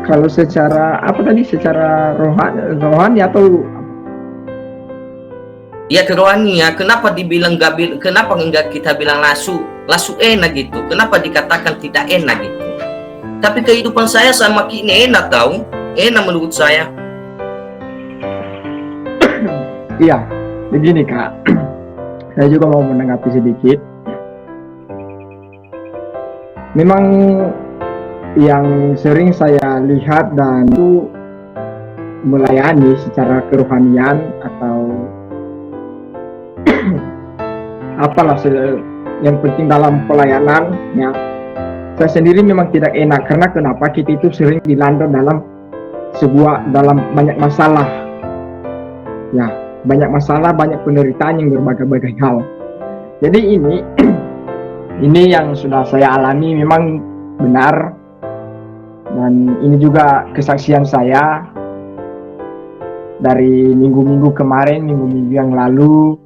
Kalau secara apa tadi? Secara rohani atau? Ya kerohanian. Kenapa dibilang kenapa enggak kita bilang lasu enak gitu? Kenapa dikatakan tidak enak gitu? Tapi kehidupan saya sama kini enak tahu, enak menurut saya. Iya, begini Kak. Saya juga mau menanggapi sedikit. Memang yang sering saya lihat dan itu melayani secara kerohanian atau apalah yang penting dalam pelayanan ya, saya sendiri memang tidak enak. Karena kenapa? Kita itu sering dilanda dalam banyak masalah ya, banyak masalah, banyak penderitaan yang berbagai-bagai hal. Jadi ini yang sudah saya alami memang benar, dan ini juga kesaksian saya dari minggu-minggu kemarin, minggu-minggu yang lalu.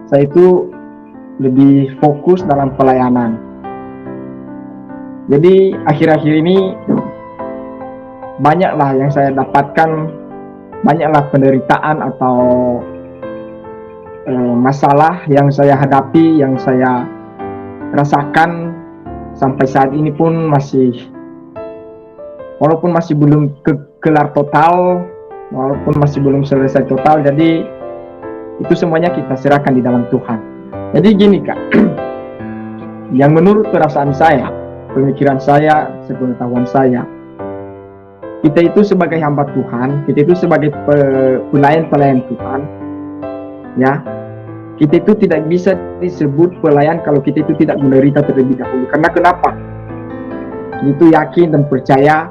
Saya itu lebih fokus dalam pelayanan. Jadi akhir-akhir ini banyaklah yang saya dapatkan, banyaklah penderitaan atau masalah yang saya hadapi, yang saya rasakan sampai saat ini pun masih, walaupun masih belum kelar total, walaupun masih belum selesai total, jadi itu semuanya kita serahkan di dalam Tuhan. Jadi gini Kak, yang menurut perasaan saya, pemikiran saya, sepengetahuan saya, kita itu sebagai hamba Tuhan, kita itu sebagai pelayan-pelayan Tuhan, ya, kita itu tidak bisa disebut pelayan kalau kita itu tidak menderita terlebih dahulu. Karena kenapa? Kita itu yakin dan percaya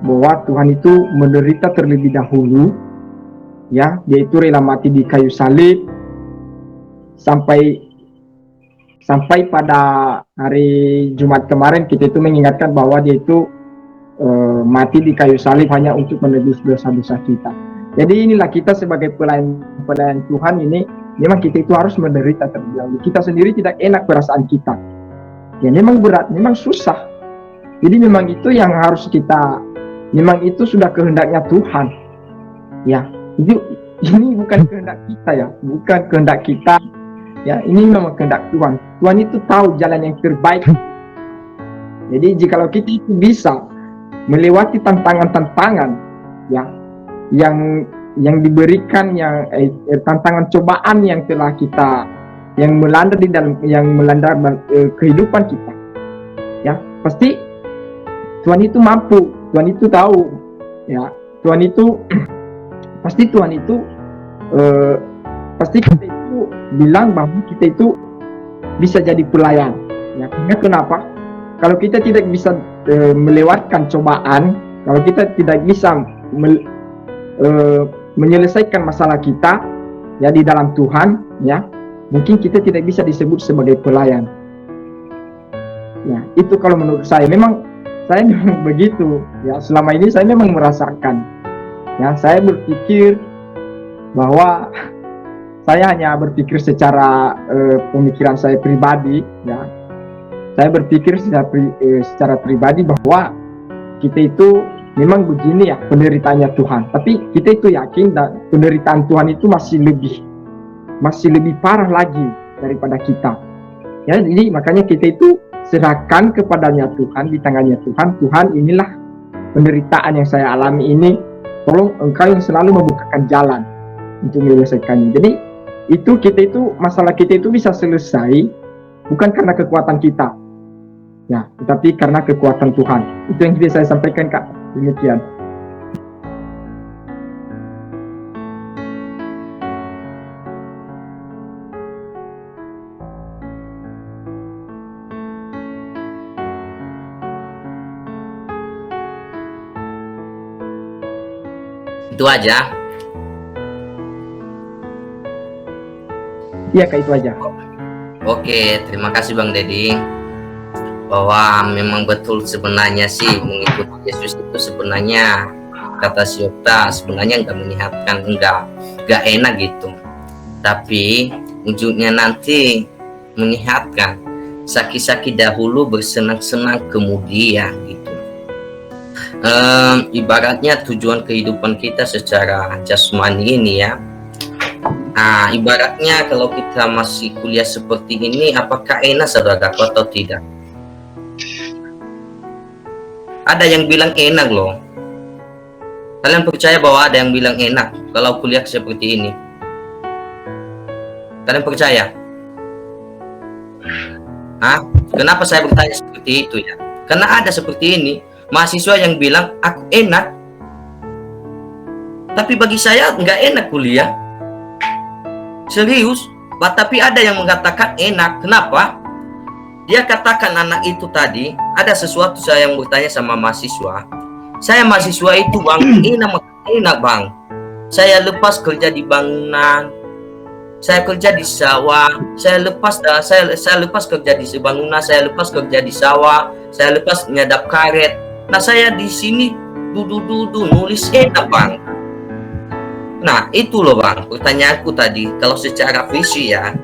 bahwa Tuhan itu menderita terlebih dahulu, ya, dia itu rela mati di kayu salib sampai pada hari Jumat kemarin kita itu mengingatkan bahwa dia itu mati di kayu salib hanya untuk menebus dosa-dosa kita. Jadi inilah kita sebagai pelayan Tuhan ini, memang kita itu harus menderita terlebih dahulu. Kita sendiri tidak enak perasaan kita, ya memang berat, memang susah. Jadi memang itu yang harus kita, memang itu sudah kehendaknya Tuhan, ya. Ini bukan kehendak kita, ya, bukan kehendak kita, ya. Ini memang kehendak Tuhan. Tuhan itu tahu jalan yang terbaik. Jadi jikalau kita itu bisa melewati tantangan-tantangan, ya, yang diberikan, yang tantangan cobaan yang telah kita, yang melanda di dalam, yang melanda kehidupan kita, ya, pasti Tuhan itu mampu, Tuhan itu tahu, ya, Tuhan itu pasti Tuhan itu pasti kita itu bilang bahwa kita itu bisa jadi pelayan, ya. Karena kenapa? Kalau kita tidak bisa melewatkan cobaan, kalau kita tidak bisa menyelesaikan masalah kita, ya, di dalam Tuhan, ya, mungkin kita tidak bisa disebut sebagai pelayan. Ya, itu kalau menurut saya memang begitu, ya. Selama ini saya memang merasakan, ya, saya berpikir bahwa saya hanya berpikir secara pemikiran saya pribadi, ya. Saya berpikir secara pribadi bahwa kita itu memang begini, ya, penderitaannya Tuhan. Tapi kita itu yakin dan penderitaan Tuhan itu masih lebih parah lagi daripada kita. Ya, jadi makanya kita itu serahkan kepadanya Tuhan, di tangannya Tuhan. Tuhan, inilah penderitaan yang saya alami ini. Tolong Engkau yang selalu membukakan jalan untuk menyelesaikannya. Jadi masalah kita itu bisa selesai bukan karena kekuatan kita, ya, tetapi karena kekuatan Tuhan. Itu yang bisa saya sampaikan, Kak. Demikian. Itu aja. Iya, Kak, itu aja. Oke, terima kasih Bang Dedi. Bahwa memang betul sebenarnya sih mengikuti Yesus itu sebenarnya, kata si Okta, sebenarnya nggak menyehatkan, nggak enak gitu. Tapi ujungnya nanti menyehatkan. Sakit-sakit dahulu, bersenang-senang kemudian gitu. Ibaratnya tujuan kehidupan kita secara jasmani ini, ya. Nah, ibaratnya kalau kita masih kuliah seperti ini, apakah enak saudaraku atau tidak? Ada yang bilang enak loh. Kalian percaya bahwa ada yang bilang enak kalau kuliah seperti ini? Kalian percaya? Hah? Kenapa saya bertanya seperti itu, ya? Karena ada seperti ini, mahasiswa yang bilang aku enak, tapi bagi saya nggak enak kuliah. Serius, tapi ada yang mengatakan enak. Kenapa? Dia katakan anak itu tadi, ada sesuatu saya yang bertanya sama mahasiswa. Saya mahasiswa itu Bang, enak Bang. Saya lepas kerja di bangunan, saya kerja di sawah, saya lepas kerja di bangunan, saya lepas kerja di sawah, saya lepas nyadap karet. Nah, saya di sini duduk nulis enak, Bang. Nah, itu loh, Bang, pertanyaanku tadi. Kalau secara visi ya,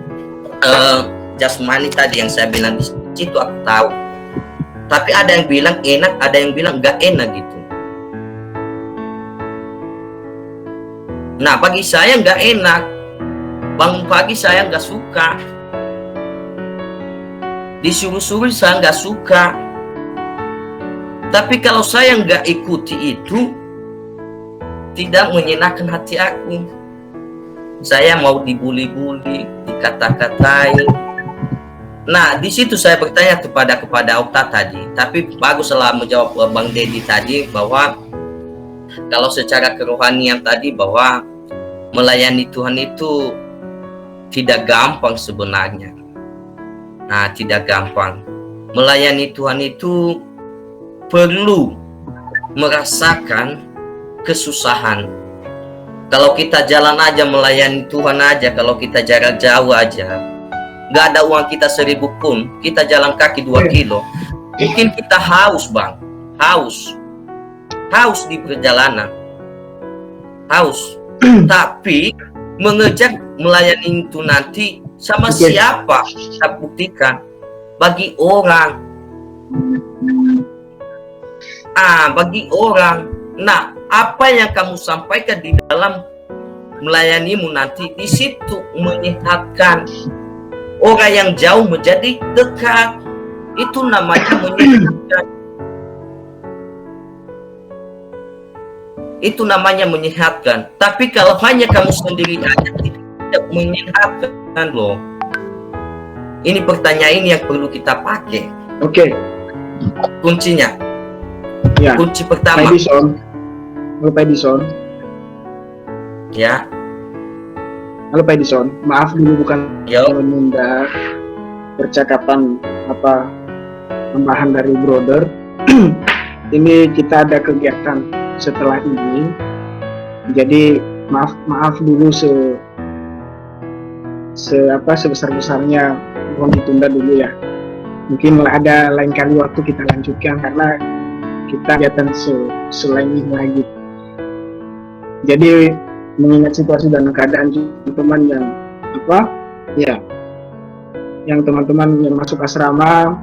jasmani tadi yang saya bilang di situ aku tahu. Tapi ada yang bilang enak, ada yang bilang nggak enak gitu. Nah, bagi saya nggak enak. Bangun pagi saya nggak suka. Disuruh-suruh saya nggak suka. Tapi kalau saya nggak ikuti itu, tidak menyenangkan hati aku. Saya mau dibuli-buli, dikata-katai. Nah, di situ saya bertanya kepada Okta tadi. Tapi baguslah menjawab Bang Dedi tadi bahwa kalau secara kerohanian tadi bahwa melayani Tuhan itu tidak gampang sebenarnya. Nah, tidak gampang. Melayani Tuhan itu perlu merasakan kesusahan. Kalau kita jalan aja melayani Tuhan aja, kalau kita jarak jauh aja, nggak ada uang kita 1.000 pun, kita jalan kaki 2 kilo, mungkin kita haus, Bang. Haus di perjalanan. Haus. Tapi mengejar melayani itu nanti sama siapa kita buktikan? Bagi orang. Bagi orang. Nah, apa yang kamu sampaikan di dalam melayanimu nanti, di situ menyehatkan orang yang jauh menjadi dekat. Itu namanya menyehatkan. Itu namanya menyehatkan. Tapi kalau hanya kamu sendiri aja, tidak menyehatkan loh. Ini pertanyaan yang perlu kita pakai. Oke. Kuncinya. Ya. Kunci pertama. Halo Pak Edison. Ya. Halo Pak Edison. Maaf dulu bukan menunda percakapan tambahan dari brother. Ini kita ada kegiatan setelah ini. Jadi maaf dulu sebesar-besarnya mohon ditunda dulu ya. Mungkin ada lain kali waktu kita lanjutkan karena kita kegiatan selain ini lagi. Jadi mengingat situasi dan keadaan teman-teman yang teman-teman yang masuk asrama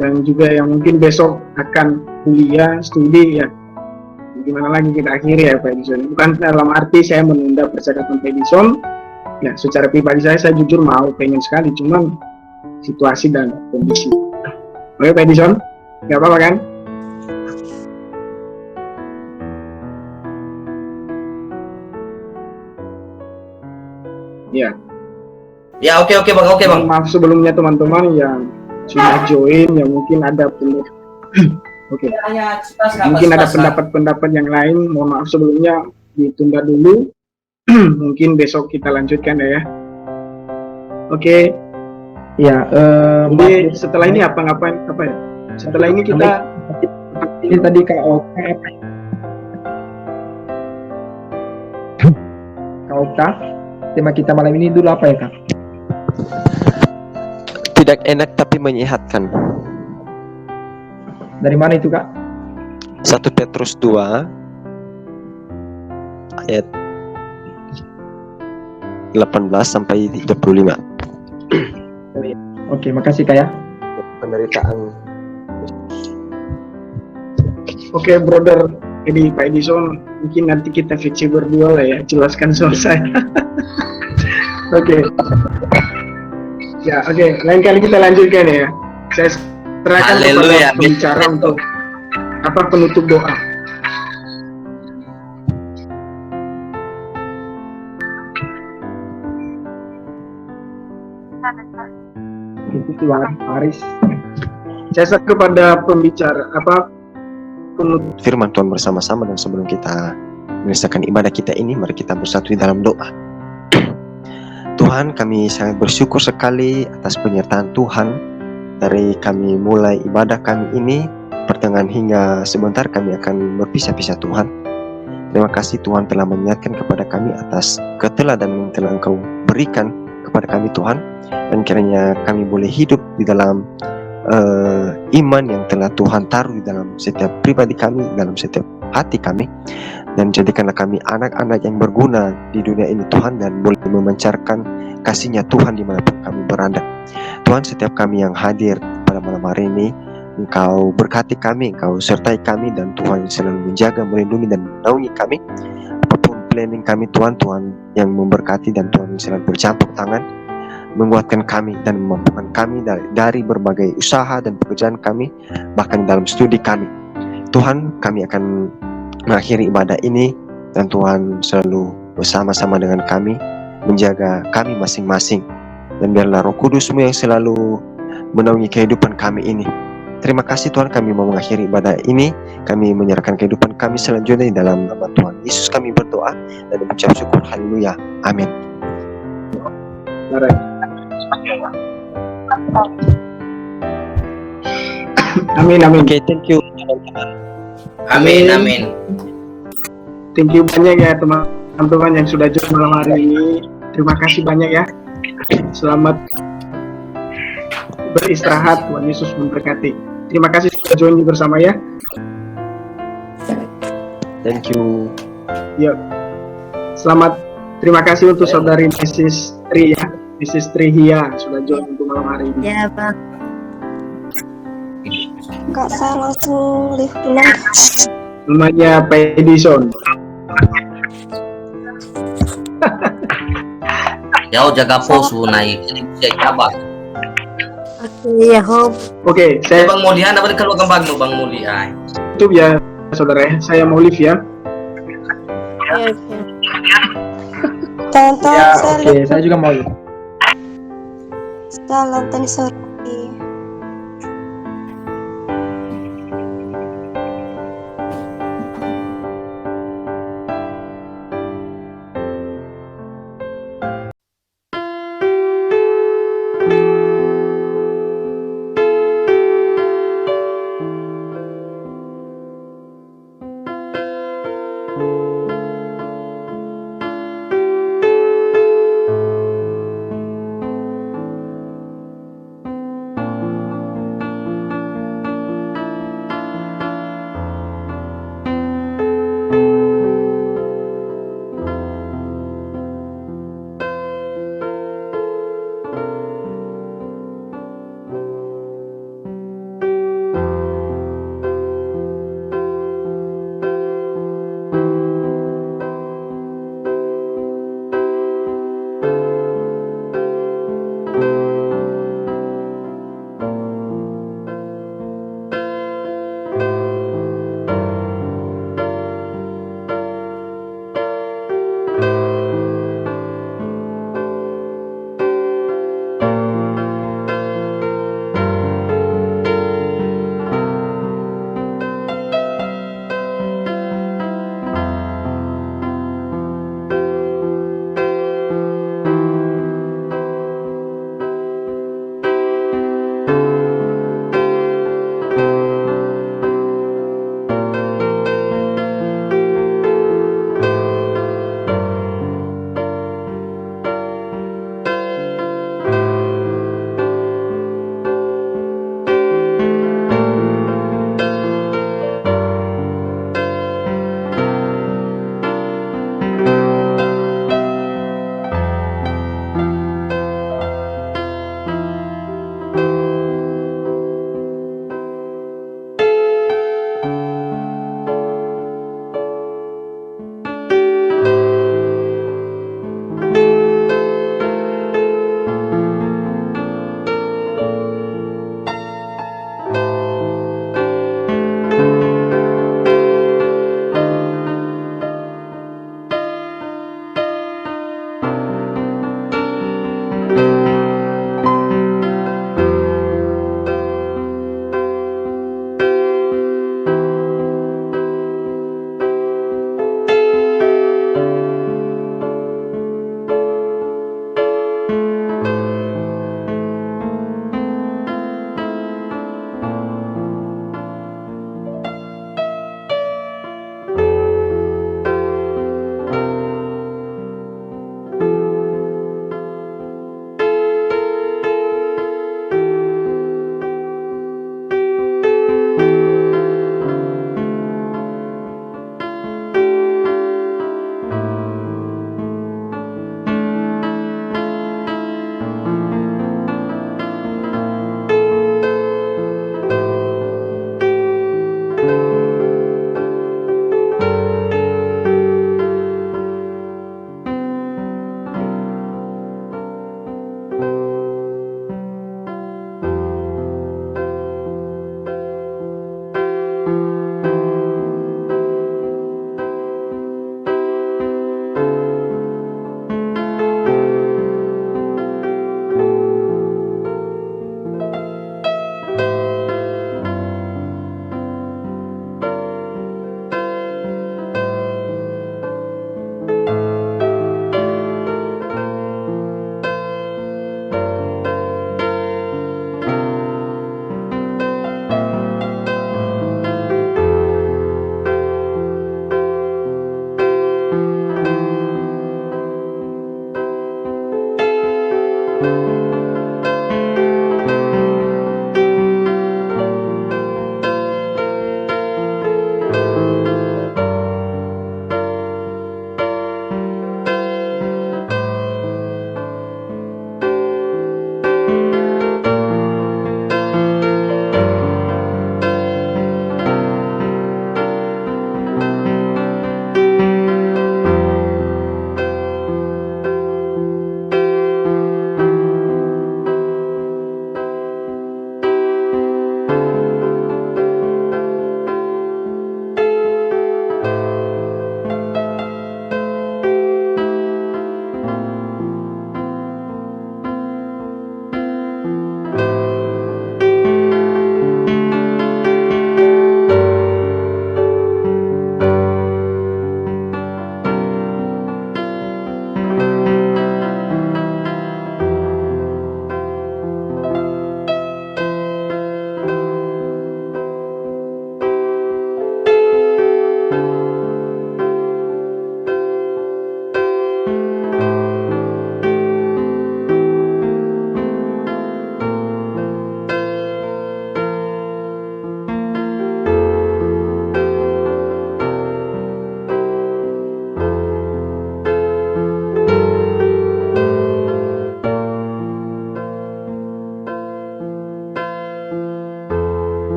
dan juga yang mungkin besok akan kuliah studi ya, gimana lagi kita akhiri ya Pak Edison. Bukan dalam arti saya menunda percakapan Pak Edison ya, secara pribadi saya jujur pengen sekali, cuman situasi dan kondisi. Oke Pak Edison, nggak apa-apa kan? Ya. Ya, oke Bang. Maaf sebelumnya teman-teman yang sudah join, yang mungkin ada mungkin ada pendapat-pendapat yang lain. Mohon maaf sebelumnya, ditunda dulu. Mungkin besok kita lanjutkan ya. Oke. Ya. Jadi setelah ini apa ya? Setelah ini kita ini tadi Kak Okta. Tema kita malam ini dulu apa ya Kak? Tidak enak tapi menyehatkan. Dari mana itu Kak? 1 Petrus 2 ayat 18 sampai 25. Oke, makasih Kak ya. Penderitaan. Oke, brother Pak Edison, mungkin nanti kita fiksi berdua lah ya, jelaskan soal saya. Oke. Ya, oke. Lain kali kita lanjutkan ya. Saya serahkan kepada pembicara untuk penutup doa. Itu Tuhan Aris. Saya serahkan kepada pembicara penutup firman Tuhan bersama-sama, dan sebelum kita menyelesaikan ibadah kita ini, mari kita bersatu di dalam doa. Tuhan, kami sangat bersyukur sekali atas penyertaan Tuhan dari kami mulai ibadah kami ini, pertengahan hingga sebentar kami akan berpisah-pisah Tuhan. Terima kasih Tuhan telah mengingatkan kepada kami atas keteladanan yang telah Engkau beri berikan kepada kami Tuhan, dan kiranya kami boleh hidup di dalam iman yang telah Tuhan taruh di dalam setiap pribadi kami, dalam setiap hati kami, dan jadikanlah kami anak-anak yang berguna di dunia ini Tuhan, dan boleh memancarkan kasih-Nya Tuhan dimanapun kami berada. Tuhan, setiap kami yang hadir pada malam hari ini, Engkau berkati kami, Engkau sertai kami, dan Tuhan selalu menjaga, melindungi, dan menaungi kami. Apapun planning kami Tuhan, Tuhan yang memberkati, dan Tuhan selalu bercampur tangan, menguatkan kami dan memampukan kami dari berbagai usaha dan pekerjaan kami, bahkan dalam studi kami. Tuhan, kami akan mengakhiri ibadah ini, dan Tuhan selalu bersama-sama dengan kami, menjaga kami masing-masing, dan biarlah Roh Kudus-Mu yang selalu menaungi kehidupan kami ini. Terima kasih Tuhan, kami mau mengakhiri ibadah ini, kami menyerahkan kehidupan kami selanjutnya di dalam nama Tuhan Yesus kami berdoa dan mengucap syukur. Haleluya, amin. Amin, amin. Oke, thank you teman-teman. Amin, amin. Thank you banyak ya teman-teman yang sudah join malam hari ini. Terima kasih banyak ya. Selamat beristirahat, Tuhan Yesus memberkati. Terima kasih sudah join bersama ya. Thank you. Yuk. Selamat. Terima kasih untuk saudari Mrs. Tri ya, Mrs. Trihia sudah join untuk malam hari ini. Ya Bang. Kak, saya langsung live dulu. Namanya Pak Edison. Jauh jaga pos naik, jadi bisa cabar. Iya, Hope. Oke, saya Bang Mulian dapat kalau gambar Bang Mulian. YouTube ya, saudara ya. Saya mau live ya. Iya, oke. Tonton, Ya, oke, saya juga mau. Saya nonton sore.